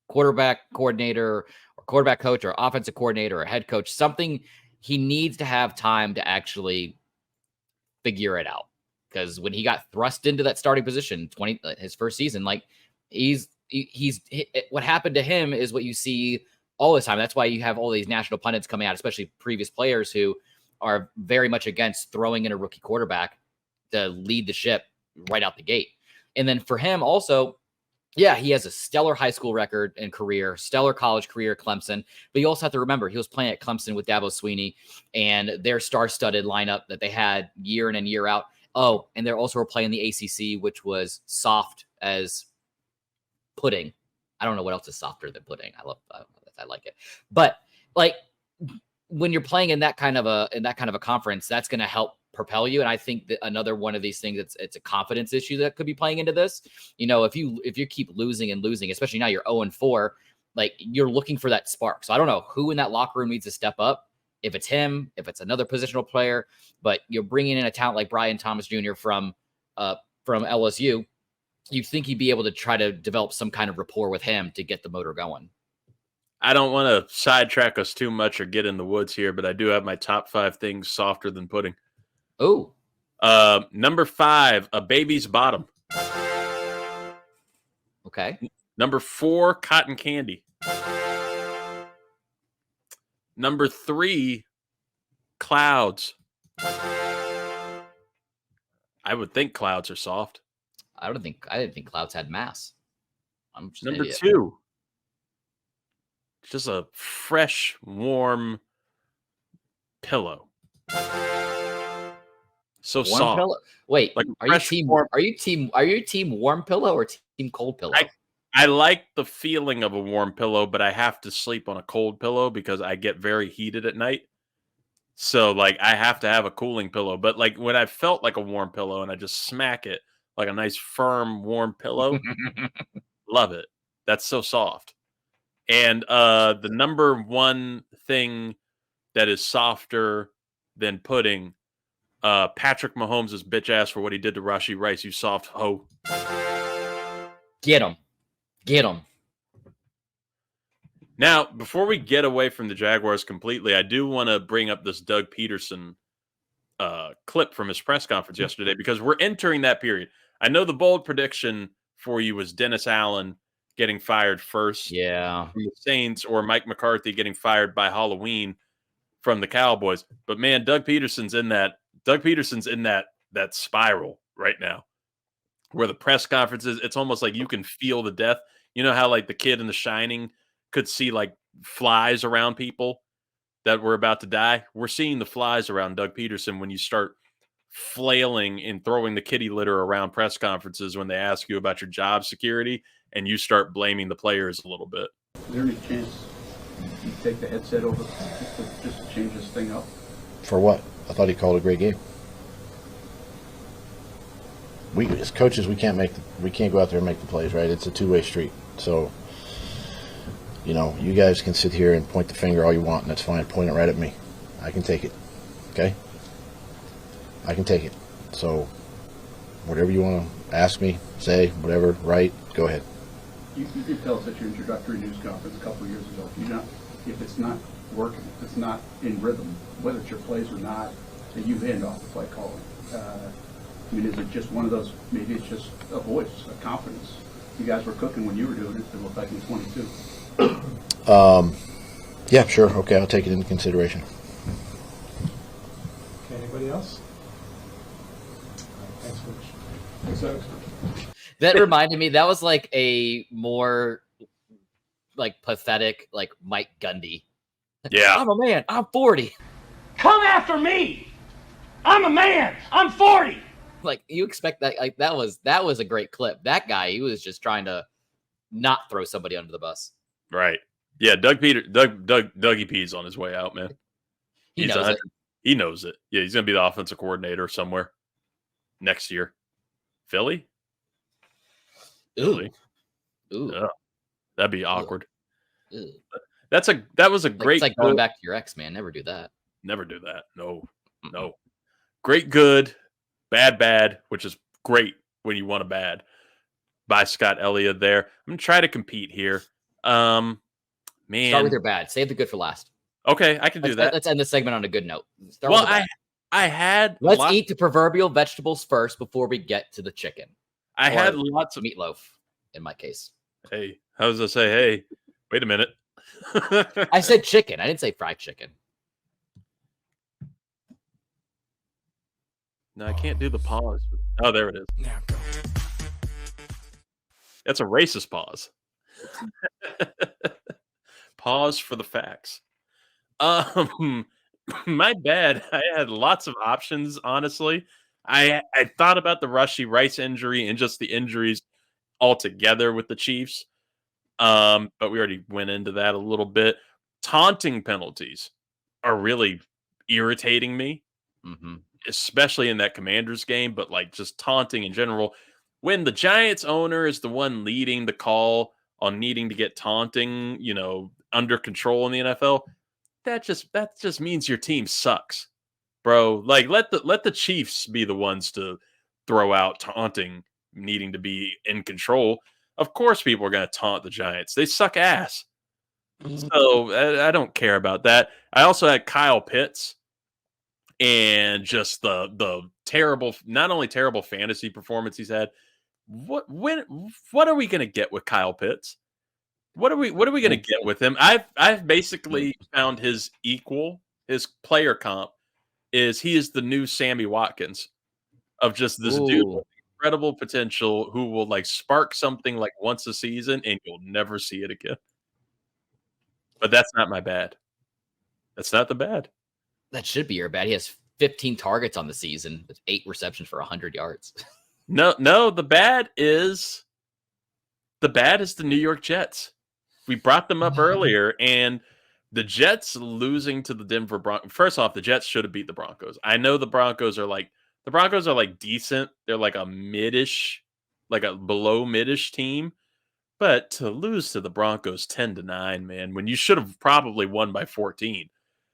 quarterback coordinator or quarterback coach or offensive coordinator or head coach, something. He needs to have time to actually figure it out. Because when he got thrust into that starting position, his first season, like what happened to him is what you see all the time. That's why you have all these national pundits coming out, especially previous players who are very much against throwing in a rookie quarterback to lead the ship right out the gate. And then for him also, yeah, he has a stellar high school record and career, stellar college career at Clemson. But you also have to remember he was playing at Clemson with Dabo Swinney and their star-studded lineup that they had year in and year out. Oh, and they're also playing the ACC, which was soft as pudding. I don't know what else is softer than pudding. I like it. But like when you're playing in that kind of a conference, that's going to help propel you. And I think that another one of these things, it's a confidence issue that could be playing into this. If you keep losing and losing, especially now you're 0-4, like you're looking for that spark. So I don't know who in that locker room needs to step up. If it's him, if it's another positional player, but you're bringing in a talent like Brian Thomas Jr. from LSU, you think he'd be able to try to develop some kind of rapport with him to get the motor going. I don't want to sidetrack us too much or get in the woods here, but I do have my top 5 things softer than pudding. Oh, number 5, a baby's bottom. Okay. Number 4, cotton candy. Number 3, clouds. I would think clouds are soft. I didn't think clouds had mass. I'm just Number 2, just a fresh, warm pillow. So warm soft. Pillow? Wait, like are you team warm pillow or team cold pillow? I like the feeling of a warm pillow, but I have to sleep on a cold pillow because I get very heated at night. So like I have to have a cooling pillow. But like when I felt like a warm pillow and I just smack it like a nice firm warm pillow, love it. That's so soft. And the number 1 thing that is softer than pudding, Patrick Mahomes' bitch ass for what he did to Rashee Rice, you soft hoe. Get him. Now, before we get away from the Jaguars completely, I do want to bring up this Doug Peterson clip from his press conference yesterday because we're entering that period. I know the bold prediction for you was Dennis Allen getting fired first from the Saints or Mike McCarthy getting fired by Halloween from the Cowboys. But man, Doug Peterson's in that spiral right now where the press conferences, it's almost like you can feel the death. You know how like the kid in The Shining could see like flies around people that were about to die? We're seeing the flies around Doug Peterson when you start flailing and throwing the kitty litter around press conferences when they ask you about your job security and you start blaming the players a little bit. Is there any chance you take the headset over just to change this thing up? For what? I thought he called a great game. We as coaches, we can't go out there and make the plays, right? It's a two-way street. So, you guys can sit here and point the finger all you want, and that's fine. Point it right at me. I can take it. Okay? I can take it. So, whatever you want to ask me, say, whatever, write, go ahead. You did tell us at your introductory news conference a couple of years ago, if it's not working, if it's not in rhythm, whether it's your plays or not, that you hand off the play calling. Is it just one of those, maybe it's just a voice, a confidence? You guys were cooking when you were doing it, it looked like in 22. Yeah, sure. Okay, I'll take it into consideration. Okay, anybody else? Thanks, Coach. That reminded me, that was like a more like pathetic, like Mike Gundy. Yeah. I'm a man. I'm 40. Come after me! I'm a man. I'm 40. Like, you expect that? Like, that was a great clip. That guy, he was just trying to not throw somebody under the bus. Right. Yeah, Dougie P's on his way out, man. He knows it. He knows it. Yeah, he's gonna be the offensive coordinator somewhere next year. Philly? Ooh. Yeah, that'd be awkward. Ooh. That was a great. It's like going back to your ex, man. Never do that. Never do that. No. Great, good, bad, which is great when you want a bad. By Scott Ellia there. I'm gonna try to compete here. Man, start with your bad. Save the good for last. Okay, I can do that. Let's end the segment on a good note. Let's eat the proverbial vegetables first before we get to the chicken. I had lots of meatloaf in my case. Hey, how does I say? Hey, wait a minute. I said chicken. I didn't say fried chicken. No, I can't do the pause. Oh, there it is. That's a racist pause. Pause for the facts. My bad. I had lots of options, honestly. I thought about the Rashee Rice injury and just the injuries altogether with the Chiefs. But we already went into that a little bit. Taunting penalties are really irritating me, especially in that Commanders game, but like just taunting in general. When the Giants owner is the one leading the call on needing to get taunting, under control in the NFL, that just means your team sucks, bro. Like let the Chiefs be the ones to throw out taunting needing to be in control. Of course people are going to taunt the Giants. They suck ass. So I don't care about that. I also had Kyle Pitts and just the terrible, not only terrible fantasy performance he's had. What are we going to get with Kyle Pitts? What are we going to get with him? I've basically found his equal, his player comp he is the new Sammy Watkins of just this dude with incredible potential who will like spark something like once a season and you'll never see it again. But that's not my bad. That's not the bad. That should be your bad. He has 15 targets on the season with 8 receptions for 100 yards. No, the bad is the New York Jets. We brought them up earlier, and the Jets losing to the Denver Broncos. First off, the Jets should have beat the Broncos. I know the Broncos are like decent. They're like a mid-ish, like a below mid-ish team. But to lose to the Broncos 10-9, man, when you should have probably won by 14,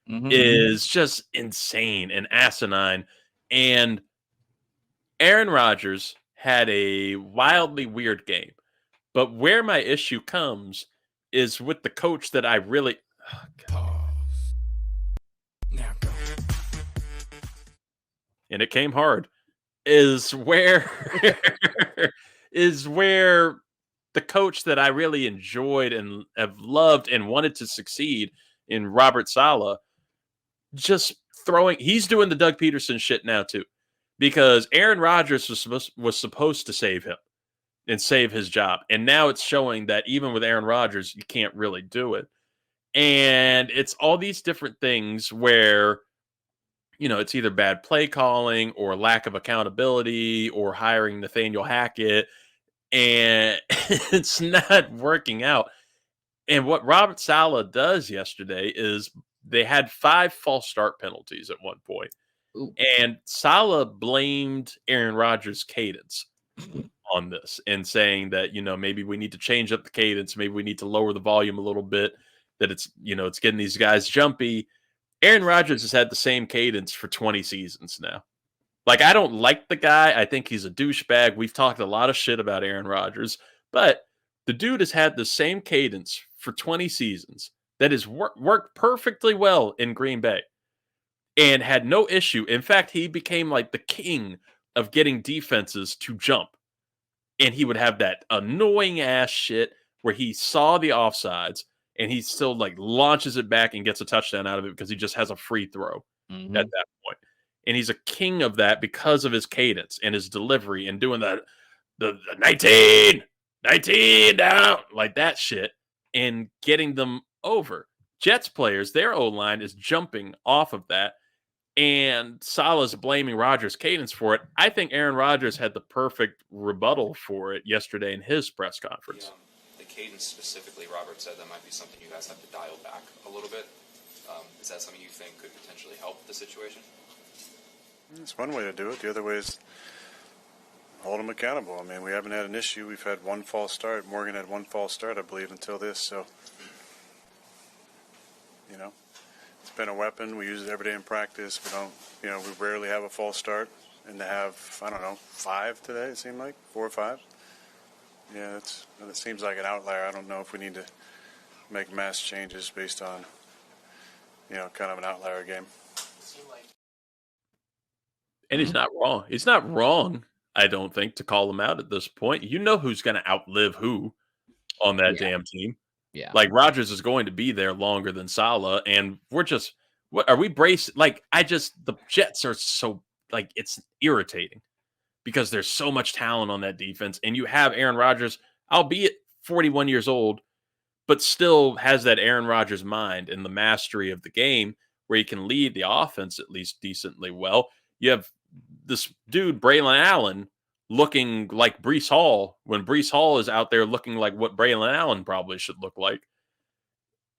is just insane and asinine. And Aaron Rodgers had a wildly weird game. But where my issue comes is with the coach that I really... and it came hard, is where the coach that I really enjoyed and have loved and wanted to succeed in Robert Saleh, just he's doing the Doug Peterson shit now too, because Aaron Rodgers was supposed to save him and save his job. And now it's showing that even with Aaron Rodgers, you can't really do it. And it's all these different things where, it's either bad play calling or lack of accountability or hiring Nathaniel Hackett. And it's not working out. And what Robert Saleh does yesterday is they had 5 false start penalties at one point. Ooh. And Saleh blamed Aaron Rodgers' cadence on this and saying that, maybe we need to change up the cadence. Maybe we need to lower the volume a little bit, that it's getting these guys jumpy. Aaron Rodgers has had the same cadence for 20 seasons now. Like, I don't like the guy. I think he's a douchebag. We've talked a lot of shit about Aaron Rodgers, but the dude has had the same cadence for 20 seasons that has worked perfectly well in Green Bay and had no issue. In fact, he became like the king of getting defenses to jump. And he would have that annoying ass shit where he saw the offsides and he still like launches it back and gets a touchdown out of it because he just has a free throw at that point. And he's a king of that because of his cadence and his delivery and doing the 19 down, like that shit, and getting them over. Jets players, their O-line is jumping off of that. And Salah's blaming Rodgers' cadence for it. I think Aaron Rodgers had the perfect rebuttal for it yesterday in his press conference. The cadence specifically, Robert said that might be something you guys have to dial back a little bit. Is that something you think could potentially help the situation? It's one way to do it. The other way is hold them accountable. I mean, we haven't had an issue. We've had one false start. Morgan had one false start, I believe, until this. So, you know, it's been a weapon. We use it every day in practice. We don't, you know, we rarely have a false start. And to have, I don't know, 5 today, it seemed like, 4 or 5. Yeah, it seems like an outlier. I don't know if we need to make mass changes based on, you know, kind of an outlier game. And he's not wrong. He's not wrong, I don't think, to call him out at this point. You know who's going to outlive who on that damn team. Yeah. Like, Rodgers is going to be there longer than Salah, and we're just – what are we braced? Like, the Jets are so – like, it's irritating because there's so much talent on that defense, and you have Aaron Rodgers, albeit 41 years old, but still has that Aaron Rodgers mind and the mastery of the game where he can lead the offense at least decently well. You have this dude, Braylon Allen, looking like Breece Hall when Breece Hall is out there looking like what Braylon Allen probably should look like.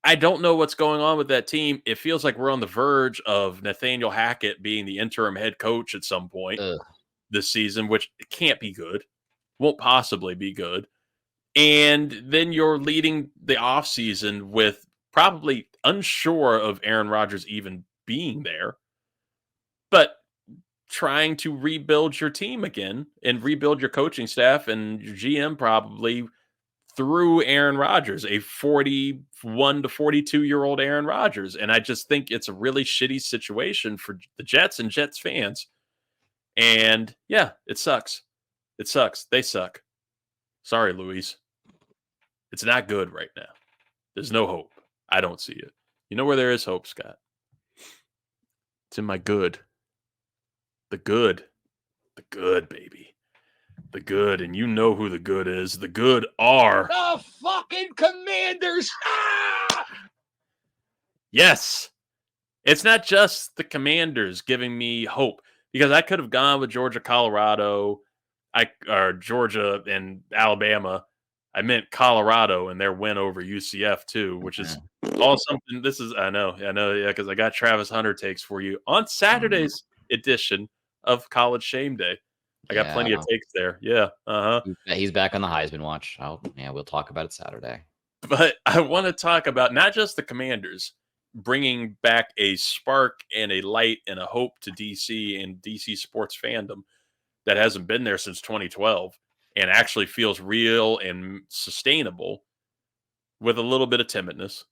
I don't know what's going on with that team. It feels like we're on the verge of Nathaniel Hackett being the interim head coach at some point this season, which can't be good. Won't possibly be good. And then you're leading the offseason with probably unsure of Aaron Rodgers even being there, but trying to rebuild your team again and rebuild your coaching staff and your GM probably through Aaron Rodgers, a 41 to 42-year-old Aaron Rodgers. And I just think it's a really shitty situation for the Jets and Jets fans. And yeah, it sucks. It sucks. They suck. Sorry, Luis. It's not good right now. There's no hope. I don't see it. You know where there is hope, Scott? It's in my good. The good. The good, baby. The good. And you know who the good is. The good are... the fucking Commanders! Ah! Yes. It's not just the Commanders giving me hope. Because I could have gone with Georgia, Colorado, or Georgia and Alabama. I meant Colorado and their win over UCF too, which is all something. This is I know, yeah, because I got Travis Hunter takes for you on Saturday's edition of College Shame Day. I got plenty of takes there. Yeah, He's back on the Heisman watch. We'll talk about it Saturday. But I want to talk about not just the Commanders bringing back a spark and a light and a hope to DC and DC sports fandom that hasn't been there since 2012. And actually feels real and sustainable with a little bit of timidness.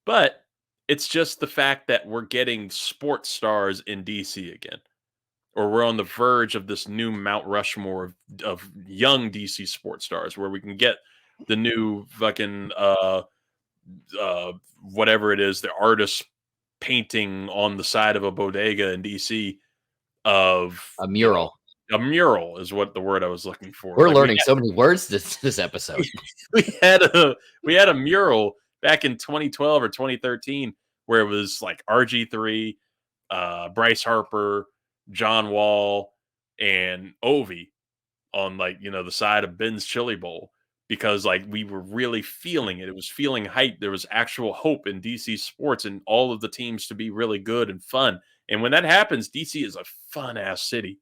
But it's just the fact that we're getting sports stars in DC again. Or we're on the verge of this new Mount Rushmore of young DC sports stars where we can get the new fucking whatever it is, the artist painting on the side of a bodega in DC of a mural. A mural is what the word I was looking for. We're learning so many words this episode. we had a mural back in 2012 or 2013 where it was like RG3, Bryce Harper, John Wall, and Ovi on the side of Ben's Chili Bowl because we were really feeling it. It was feeling hype. There was actual hope in DC sports and all of the teams to be really good and fun. And when that happens, DC is a fun ass city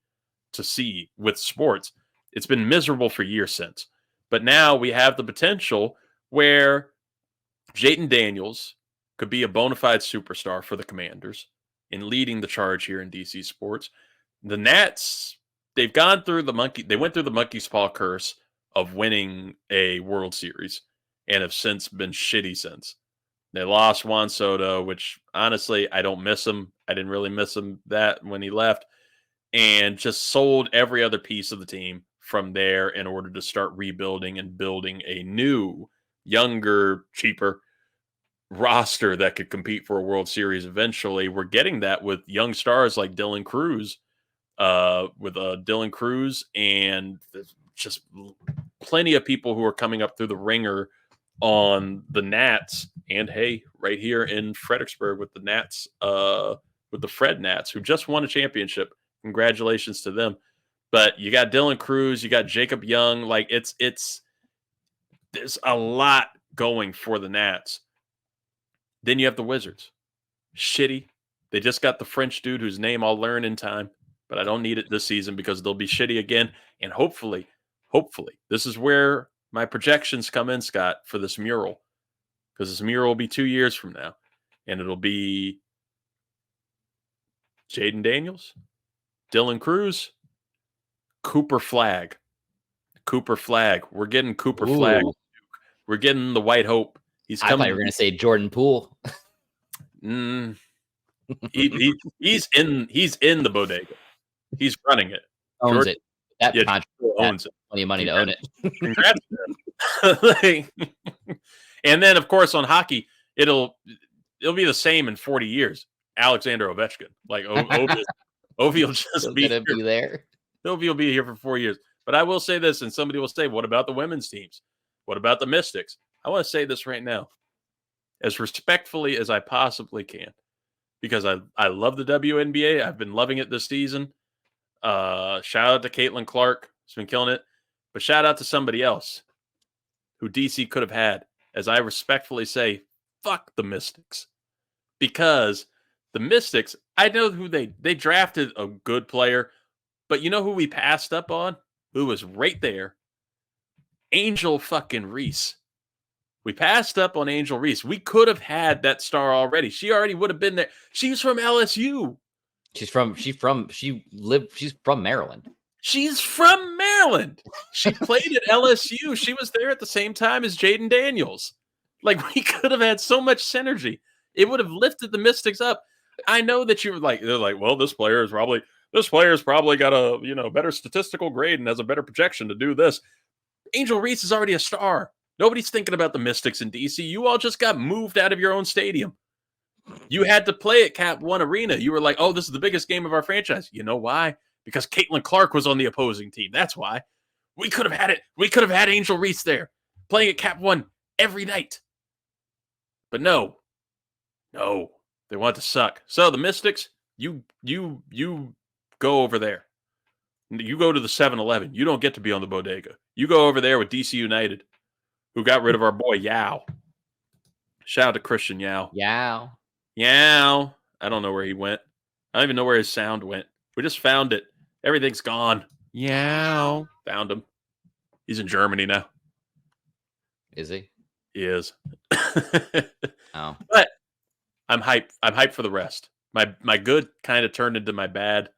to see with sports. It's been miserable for years since. But now we have the potential where Jayden Daniels could be a bona fide superstar for the Commanders in leading the charge here in DC sports. The Nats, they went through the monkey's paw curse of winning a World Series and have since been shitty since. They lost Juan Soto, which honestly, I don't miss him. I didn't really miss him that when he left. And just sold every other piece of the team from there in order to start rebuilding and building a new, younger, cheaper roster that could compete for a World Series eventually. We're getting that with young stars like Dylan Cruz, and just plenty of people who are coming up through the ringer on the Nats. And hey, right here in Fredericksburg with the Nats with the Fred Nats, who just won a championship. Congratulations to them. But you got Dylan Cruz, you got Jacob Young. Like there's a lot going for the Nats. Then you have the Wizards. Shitty. They just got the French dude whose name I'll learn in time, but I don't need it this season because they'll be shitty again. And hopefully, this is where my projections come in, Scott, for this mural. Because this mural will be 2 years from now. And it'll be Jayden Daniels, Dylan Cruz, Cooper Flag. We're getting Cooper Flag. We're getting the White Hope. He's coming. I thought you were going to say Jordan Poole. He's in the bodega. He's running it. Owns it. That contract owns it. Plenty of money to own it. Congrats to him. And then, of course, on hockey, it'll be the same in 40 years. Alexander Ovechkin, like Ovi will just be there. Ovi will be here for 4 years. But I will say this, and somebody will say, "What about the women's teams? What about the Mystics?" I want to say this right now, as respectfully as I possibly can, because I love the WNBA. I've been loving it this season. Shout out to Caitlin Clark. She's been killing it. But shout out to somebody else who DC could have had. As I respectfully say, fuck the Mystics. Because the Mystics, I know who they drafted a good player, but you know who we passed up on? Who was right there? Angel fucking Reese. We passed up on Angel Reese. We could have had that star already. She already would have been there. She's from LSU. She's from Maryland. She's from Maryland. She played at LSU. She was there at the same time as Jayden Daniels. Like, we could have had so much synergy. It would have lifted the Mystics up. I know that you were like, they're like, well, this player's probably got a better statistical grade and has a better projection to do this. Angel Reese is already a star. Nobody's thinking about the Mystics in DC. You all just got moved out of your own stadium. You had to play at Cap One Arena. You were like, oh, this is the biggest game of our franchise. You know why? Because Caitlin Clark was on the opposing team. That's why. We could have had it. We could have had Angel Reese there playing at Cap One every night. But no, they want to suck. So the Mystics, you go over there. You go to the 7-Eleven. You don't get to be on the bodega. You go over there with DC United, who got rid of our boy Yao. Shout out to Christian Yao. Yao. I don't know where he went. I don't even know where his sound went. We just found it. Everything's gone. Yao. Found him. He's in Germany now. Is he? He is. Oh. But I'm hyped. I'm hyped for the rest. My good kind of turned into my bad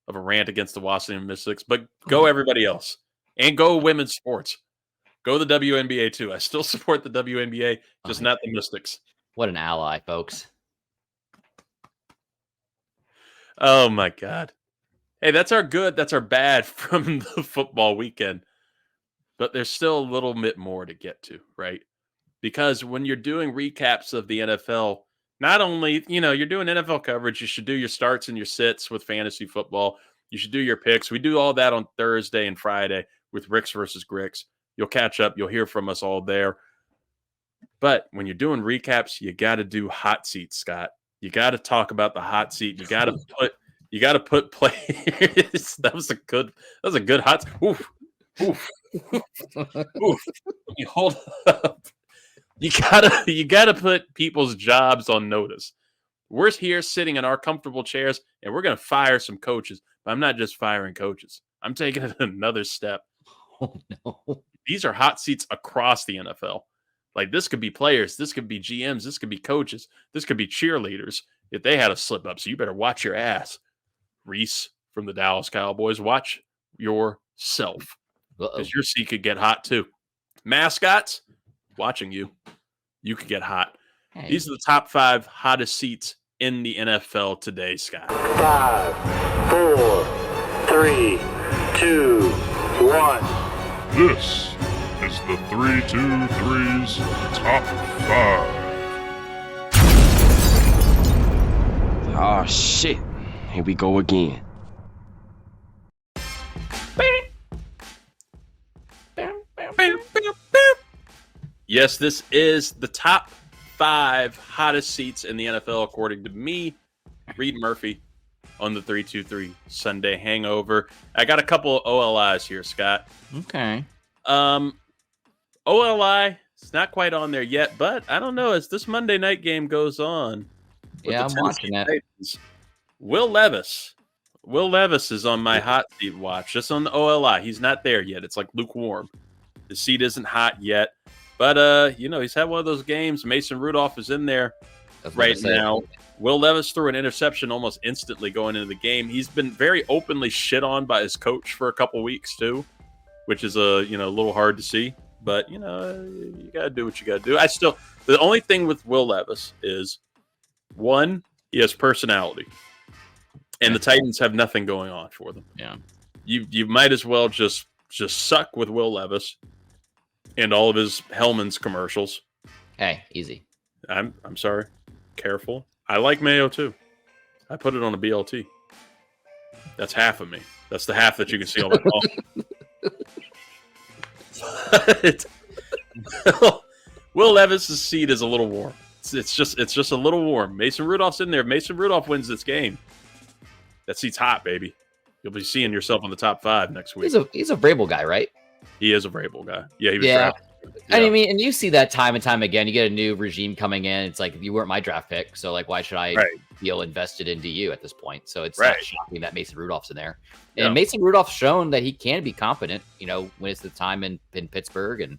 of a rant against the Washington Mystics. But go everybody else. And go women's sports. Go the WNBA too. I still support the WNBA, just not the Mystics. What an ally, folks. Oh my God. Hey, that's our good, that's our bad from the football weekend. But there's still a little bit more to get to, right? Because when you're doing recaps of the NFL, not only, you're doing NFL coverage, you should do your starts and your sits with fantasy football. You should do your picks. We do all that on Thursday and Friday with Ricks versus Gricks. You'll catch up. You'll hear from us all there. But when you're doing recaps, you got to do hot seats, Scott. You got to talk about the hot seat. You got to put players. That was a good hot. Oof. You hold up. You gotta put people's jobs on notice. We're here sitting in our comfortable chairs, and we're gonna fire some coaches. But I'm not just firing coaches. I'm taking it another step. Oh no. These are hot seats across the NFL. Like, this could be players, this could be GMs, this could be coaches, this could be cheerleaders if they had a slip up. So you better watch your ass. Reese from the Dallas Cowboys, watch yourself. Because your seat could get hot too. Mascots, watching you. You could get hot. Hey. These are the top 5 hottest seats in the NFL today, Scott. 5, 4, 3, 2, 1. This is the 323's Top 5. Oh, shit. Here we go again. Yes, this is the top 5 hottest seats in the NFL, according to me. Reid Murphy on the 323 Sunday Hangover. I got a couple of OLIs here, Scott. Okay. OLI, it's not quite on there yet, but I don't know. As this Monday night game goes on, with Yeah, the I'm watching that. Titans, Will Levis is on my hot seat watch, just on the OLI. He's not there yet. It's like lukewarm. The seat isn't hot yet, but he's had one of those games. Mason Rudolph is in there right now. Will Levis threw an interception almost instantly going into the game. He's been very openly shit on by his coach for a couple weeks too, which is a little hard to see. But you gotta do what you gotta do. The only thing with Will Levis is, one, he has personality, and the Titans have nothing going on for them. Yeah, you might as well just suck with Will Levis and all of his Hellman's commercials. Hey, easy. I'm sorry. Careful. I like mayo too. I put it on a BLT. That's half of me. That's the half that you can see on my phone. Will Levis's seat is a little warm. It's just a little warm. Mason Rudolph's in there. Mason Rudolph wins this game. That seat's hot, baby. You'll be seeing yourself on the top 5 next week. He's a Vrabel guy, right? He is a Vrabel guy. Yeah, he was drafted. Yeah. I mean, and you see that time and time again. You get a new regime coming in. It's like, you weren't my draft pick, so like, why should I feel invested into you at this point? So it's not shocking that Mason Rudolph's in there. And Mason Rudolph's shown that he can be competent. When it's the time in Pittsburgh, and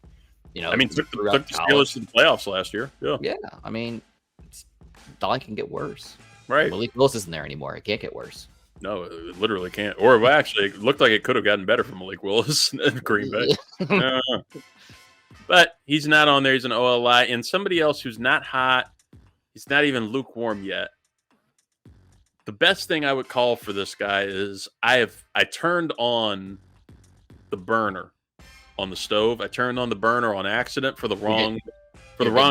I mean, took the Steelers to the playoffs last year. Yeah. I mean, it's all can get worse. Right. Malik Willis isn't there anymore. It can't get worse. No, it literally can't. Or actually, it looked like it could have gotten better for Malik Willis in Green Bay. But he's not on there. He's an OLI. And somebody else who's not hot, he's not even lukewarm yet. The best thing I would call for this guy is I turned on the burner on the stove. I turned on the burner on accident for the wrong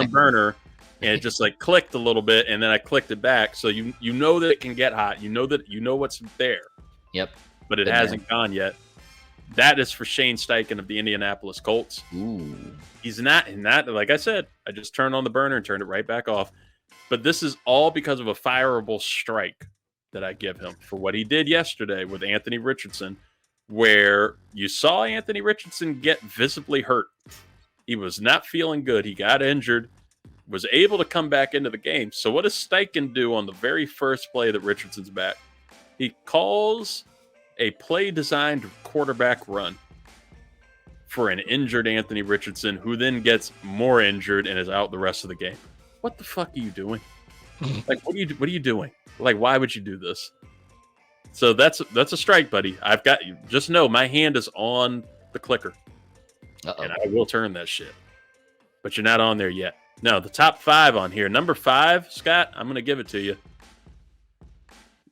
burner. And it just like clicked a little bit, and then I clicked it back. So you know that it can get hot. You know what's there. Yep. But it hasn't gone yet. That is for Shane Steichen of the Indianapolis Colts. Ooh. He's not in that. Like I said, I just turned on the burner and turned it right back off. But this is all because of a fireable strike that I give him for what he did yesterday with Anthony Richardson, where you saw Anthony Richardson get visibly hurt. He was not feeling good. He got injured, was able to come back into the game. So what does Steichen do on the very first play that Richardson's back? He calls a play-designed quarterback run for an injured Anthony Richardson, who then gets more injured and is out the rest of the game. What the fuck are you doing? Like, what are you doing? Like, why would you do this? So that's a strike, buddy. I've got you. Just know my hand is on the clicker. And I will turn that shit. But you're not on there yet. No, the top 5 on here. Number 5, Scott, I'm going to give it to you.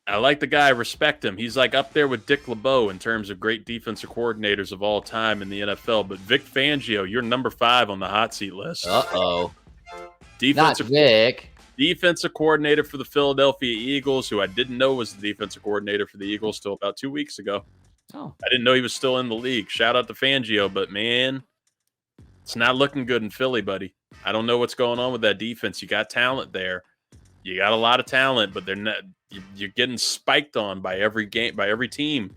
I like the guy. Respect him. He's like up there with Dick LeBeau in terms of great defensive coordinators of all time in the NFL. But Vic Fangio, you're number 5 on the hot seat list. Not Vic. Defensive coordinator for the Philadelphia Eagles, who I didn't know was the defensive coordinator for the Eagles till about 2 weeks ago. Oh. I didn't know he was still in the league. Shout out to Fangio, but man, it's not looking good in Philly, buddy. I don't know what's going on with that defense. You got talent there. You got a lot of talent, but they're not. You're getting spiked on by every game, by every team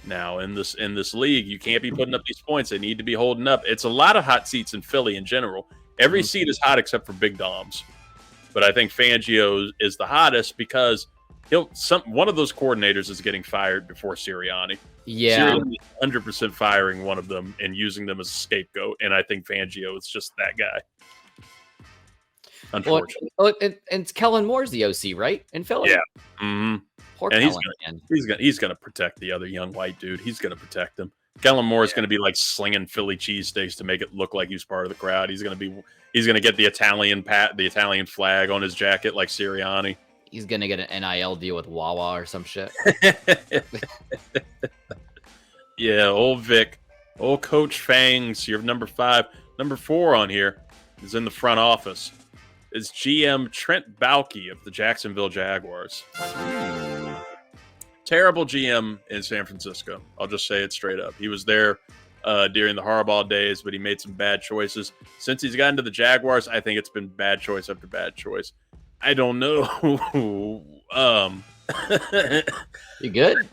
now in this league. You can't be putting up these points. They need to be holding up. It's a lot of hot seats in Philly in general. Every seat is hot except for Big Dom's. But I think Fangio is the hottest because one of those coordinators is getting fired before Sirianni. Yeah, Sirianni is 100% firing one of them and using them as a scapegoat. And I think Fangio is just that guy. Unfortunately. Well, and Kellen Moore's the OC, right? In Philly. Yeah. Mm-hmm. Poor and Kellen. He's gonna protect the other young white dude. He's gonna protect him. Kellen Moore is gonna be like slinging Philly cheesesteaks to make it look like he's part of the crowd. He's gonna get the Italian flag on his jacket like Sirianni. He's gonna get an NIL deal with Wawa or some shit. Yeah, old Vic, old Coach Fangs. You're number 5. Number 4 on here is in the front office. Is GM Trent Baalke of the Jacksonville Jaguars. Terrible GM in San Francisco. I'll just say it straight up. He was there during the Harbaugh days, but he made some bad choices. Since he's gotten to the Jaguars, I think it's been bad choice after bad choice. I don't know You good?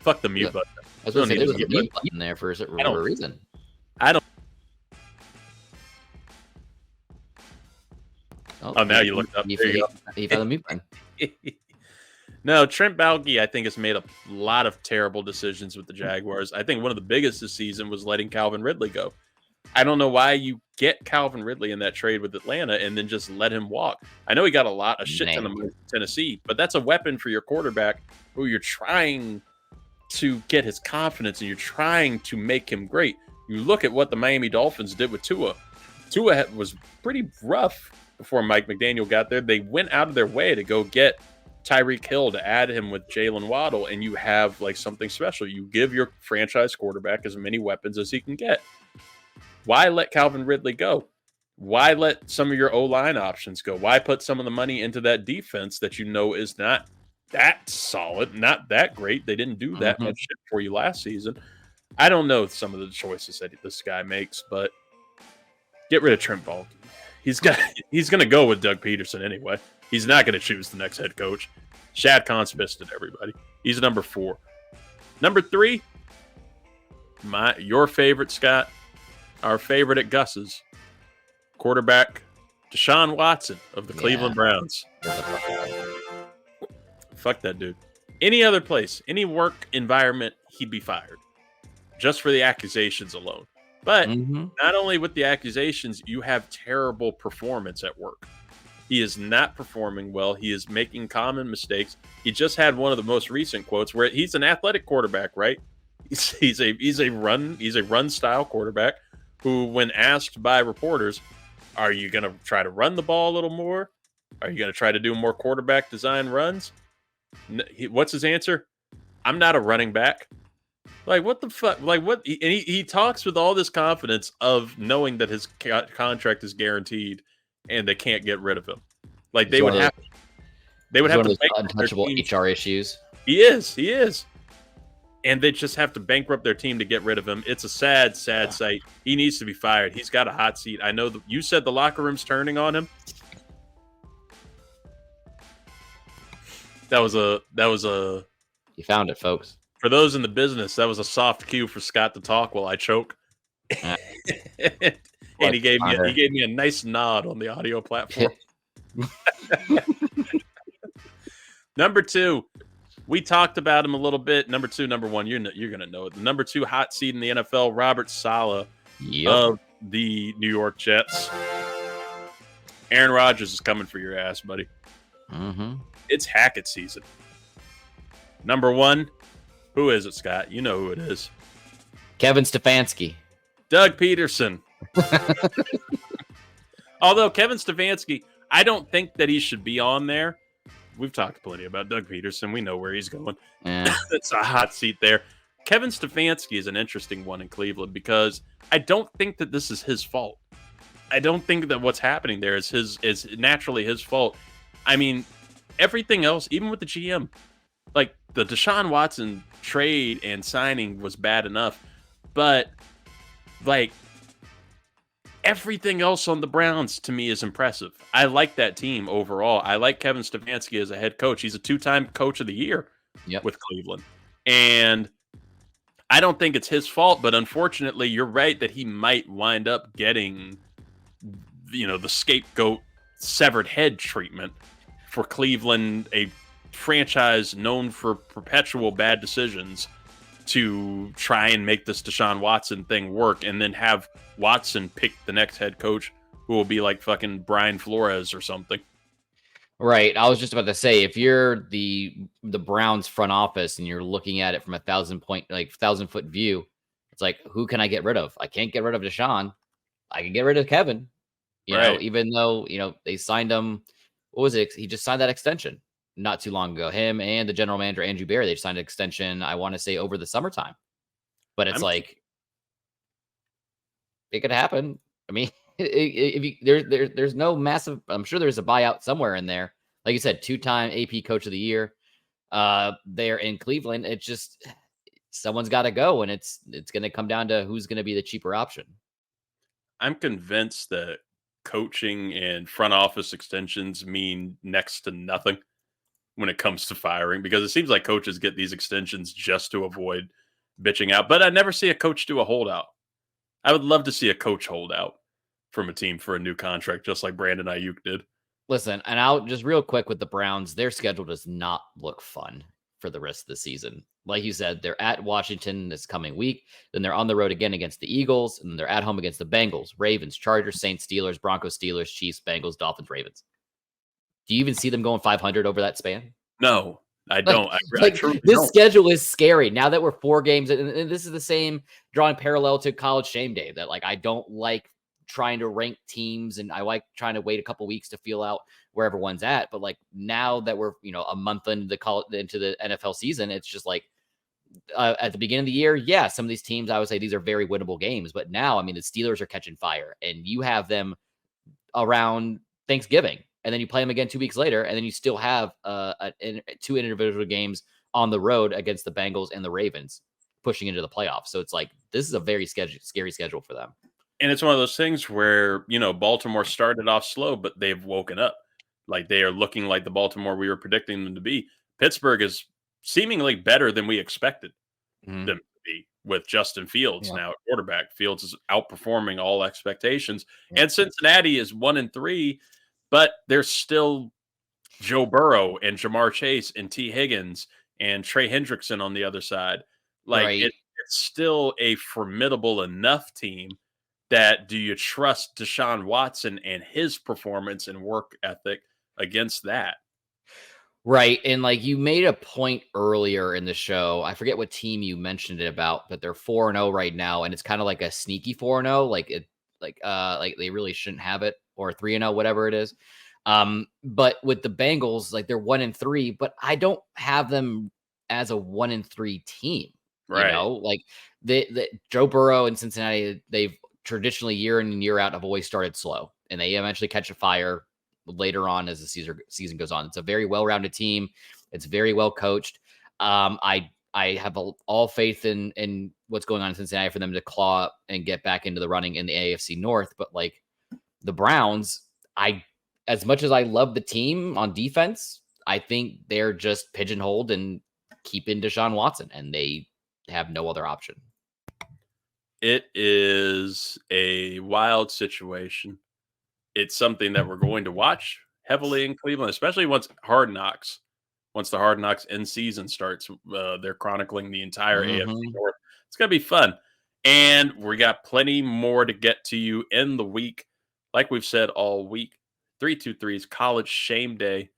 Fuck the mute button. I was going to say there's a mute button there for a reason. I don't. Oh, now you looked up. There you go. He found the mute button. No, Trent Baalke, I think, has made a lot of terrible decisions with the Jaguars. I think one of the biggest this season was letting Calvin Ridley go. I don't know why you get Calvin Ridley in that trade with Atlanta and then just let him walk. I know he got a shit ton of money from Tennessee, but that's a weapon for your quarterback who you're trying to get his confidence and you're trying to make him great. You look at what the Miami Dolphins did with Tua. Tua was pretty rough before Mike McDaniel got there. They went out of their way to go get Tyreek Hill to add him with Jalen Waddle, and you have like something special. You give your franchise quarterback as many weapons as he can get. Why let Calvin Ridley go? Why let some of your O-line options go? Why put some of the money into that defense that you know is not that solid, not that great? They didn't do that much shit for you last season. I don't know some of the choices that this guy makes, but get rid of Trent Baalke. He's going to go with Doug Peterson anyway. He's not going to choose the next head coach. Shad Khan's pissed at everybody. He's number 4. Number 3, your favorite, Scott, our favorite at Gus's, quarterback Deshaun Watson of the Cleveland Browns. Fuck that dude. Any other place, any work environment, he'd be fired. Just for the accusations alone. But not only with the accusations, you have terrible performance at work. He is not performing well. He is making common mistakes. He just had one of the most recent quotes where he's an athletic quarterback, right? He's a run style quarterback who, when asked by reporters, are you going to try to run the ball a little more? Are you going to try to do more quarterback design runs? What's his answer? I'm not a running back. Like, what the fuck? Like, what? And he talks with all this confidence of knowing that his contract is guaranteed and they can't get rid of him. Like, they would have to untouchable HR issues. He is. And they just have to bankrupt their team to get rid of him. It's a sad sight. He needs to be fired. He's got a hot seat. I know you said the locker room's turning on him. That was a. You found it, folks. For those in the business, that was a soft cue for Scott to talk while I choke. And he gave me a nice nod on the audio platform. Number 2, we talked about him a little bit. Number 2, number 1, you're gonna know it. The number 2 hot seat in the NFL, Robert Saleh of the New York Jets. Aaron Rodgers is coming for your ass, buddy. It's Hackett season. Number 1, who is it, Scott? You know who it is. Kevin Stefanski. Doug Peterson. Although Kevin Stefanski, I don't think that he should be on there. We've talked plenty about Doug Peterson. We know where he's going. It's a hot seat there. Kevin Stefanski is an interesting one in Cleveland because I don't think that this is his fault. I don't think that what's happening there is naturally his fault. I mean, everything else, even with the GM, like the Deshaun Watson trade and signing was bad enough, but like everything else on the Browns to me is impressive. I like that team overall. I like Kevin Stefanski as a head coach. He's a 2-time coach of the year with Cleveland. And I don't think it's his fault, but unfortunately, you're right that he might wind up getting, the scapegoat severed head treatment for Cleveland, a franchise known for perpetual bad decisions, to try and make this Deshaun Watson thing work and then have Watson pick the next head coach who will be like fucking Brian Flores or something. Right. I was just about to say, if you're the Browns front office and you're looking at it from 1,000-foot view, it's like, who can I get rid of? I can't get rid of Deshaun. I can get rid of Kevin. You know, even though, they signed him. What was it? He just signed that extension not too long ago. Him and the general manager, Andrew Berry, they signed an extension, I want to say, over the summertime. But it's it could happen. I mean, there's no massive, I'm sure there's a buyout somewhere in there. Like you said, 2-time AP Coach of the Year there in Cleveland. It's just, someone's got to go, and it's going to come down to who's going to be the cheaper option. I'm convinced that coaching and front office extensions mean next to nothing when it comes to firing, because it seems like coaches get these extensions just to avoid bitching out. But I never see a coach do a holdout. I would love to see a coach holdout from a team for a new contract, just like Brandon Ayuk did. Listen, and I'll just real quick with the Browns, their schedule does not look fun for the rest of the season. Like you said, they're at Washington this coming week. Then they're on the road again against the Eagles. And then they're at home against the Bengals, Ravens, Chargers, Saints, Steelers, Broncos, Steelers, Chiefs, Bengals, Dolphins, Ravens. Do you even see them going 500 over that span? No, I don't. Like, I truly this don't. schedule is scary. Now that we're 4 games, and this is the same drawing parallel to College Shame Day, that like I don't like trying to rank teams, and I like trying to wait a couple weeks to feel out where everyone's at. But like now that we're a month into the NFL season, it's just like at the beginning of the year, yeah, some of these teams I would say these are very winnable games. But now, I mean, the Steelers are catching fire, and you have them around Thanksgiving. And then you play them again 2 weeks later, and then you still have 2 individual games on the road against the Bengals and the Ravens pushing into the playoffs. So it's like this is a very scary schedule for them. And it's one of those things where, Baltimore started off slow, but they've woken up. Like they are looking like the Baltimore we were predicting them to be. Pittsburgh is seemingly better than we expected them to be with Justin Fields now at quarterback. Fields is outperforming all expectations. And Cincinnati is 1-3. But there's still Joe Burrow and Jamar Chase and T. Higgins and Trey Hendrickson on the other side. Like it's still a formidable enough team that do you trust Deshaun Watson and his performance and work ethic against that? Right. And like you made a point earlier in the show. I forget what team you mentioned it about, but they're 4-0 right now. And it's kind of like a sneaky 4-0. Like they really shouldn't have it, or 3-0, whatever it is. But with the Bengals, like they're 1-3, but I don't have them as a 1-3 team. Right. Like the Joe Burrow and Cincinnati, they've traditionally year in and year out have always started slow, and they eventually catch a fire later on as the season goes on. It's a very well-rounded team. It's very well coached. I have all faith in what's going on in Cincinnati for them to claw up and get back into the running in the AFC North. But like the Browns, as much as I love the team on defense, I think they're just pigeonholed and keeping Deshaun Watson, and they have no other option. It is a wild situation. It's something that we're going to watch heavily in Cleveland, especially once the Hard Knocks in season starts. They're chronicling the entire AFC North. It's going to be fun. And we got plenty more to get to you in the week. Like we've said all week, 323's College Shame Day.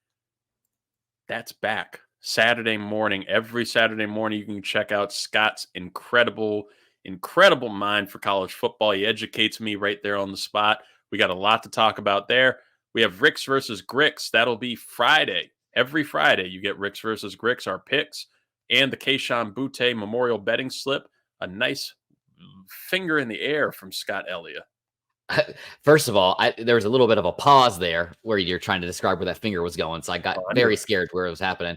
That's back Saturday morning. Every Saturday morning, you can check out Scott's incredible mind for college football. He educates me right there on the spot. We got a lot to talk about there. We have Ricks versus Gricks. That'll be Friday. Every Friday, you get Ricks versus Gricks, our picks, and the Keyshawn Butte Memorial betting slip. A nice finger in the air from Scott Ellia. First of all, there was a little bit of a pause there where you're trying to describe where that finger was going. So I got very scared where it was happening.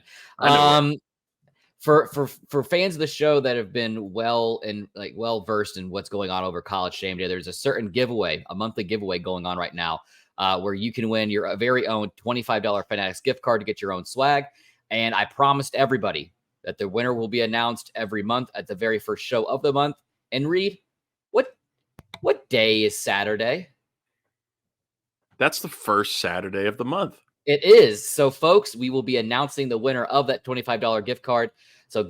For fans of the show that have been well versed in what's going on over College Shame Day, there's a certain giveaway, a monthly giveaway going on right now, where you can win your very own $25 Fanatics gift card to get your own swag. And I promised everybody that the winner will be announced every month at the very first show of the month. And Reid, what day is Saturday? That's the first Saturday of the month. It is. So, folks, we will be announcing the winner of that $25 gift card. So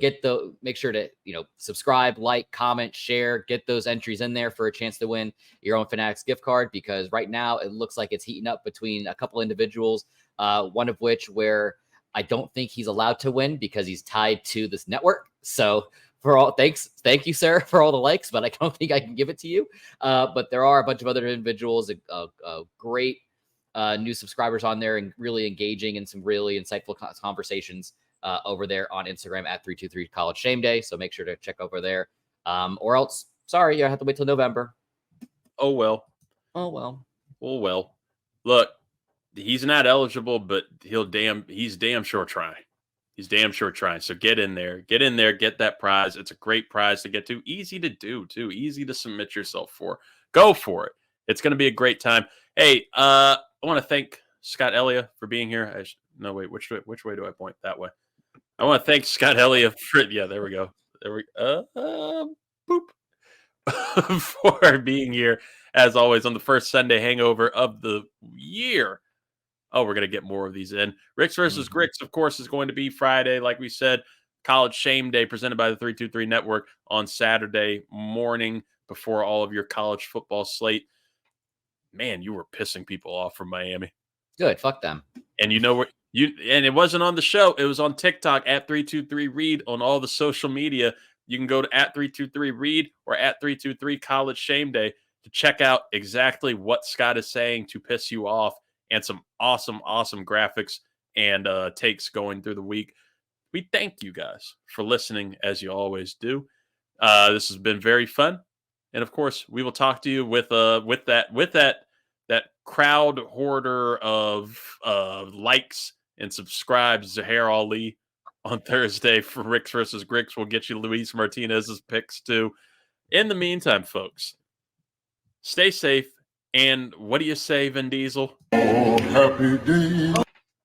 make sure to, subscribe, like, comment, share, get those entries in there for a chance to win your own Fanatics gift card, because right now it looks like it's heating up between a couple individuals, one of which where I don't think he's allowed to win because he's tied to this network. So thank you, sir, for all the likes, but I don't think I can give it to you. But there are a bunch of other individuals, great new subscribers on there, and really engaging in some really insightful conversations over there on Instagram at 323 College Shame Day. So make sure to check over there. Or else, sorry, you have to wait till November. Oh, well. Look, he's not eligible, but he's damn sure trying. So get in there, get that prize. It's a great prize to get to. Easy to do, too. Easy to submit yourself for. Go for it. It's going to be a great time. Hey, I want to thank Scott Ellia for being here. No, wait. Which way do I point? That way. I want to thank Scott Ellia for. Yeah, there we go. There we. Boop. For being here as always on the first Sunday hangover of the year. Oh, we're gonna get more of these in. Ricks versus Gricks, of course, is going to be Friday, like we said. College Shame Day presented by the 323 Network on Saturday morning before all of your college football slate. Man, you were pissing people off from Miami. Good, fuck them. And you know what? And it wasn't on the show. It was on TikTok at 323 Reid on all the social media. You can go to at 323 Reid or at 323 College Shame Day to check out exactly what Scott is saying to piss you off and some awesome graphics and takes going through the week. We thank you guys for listening as you always do. This has been very fun. And of course, we will talk to you with that crowd hoarder of likes and subscribes, Zahir Ali, on Thursday for Ricks versus Gricks. We'll get you Luis Martinez's picks too. In the meantime, folks, stay safe. And what do you say, Vin Diesel? Oh, happy day.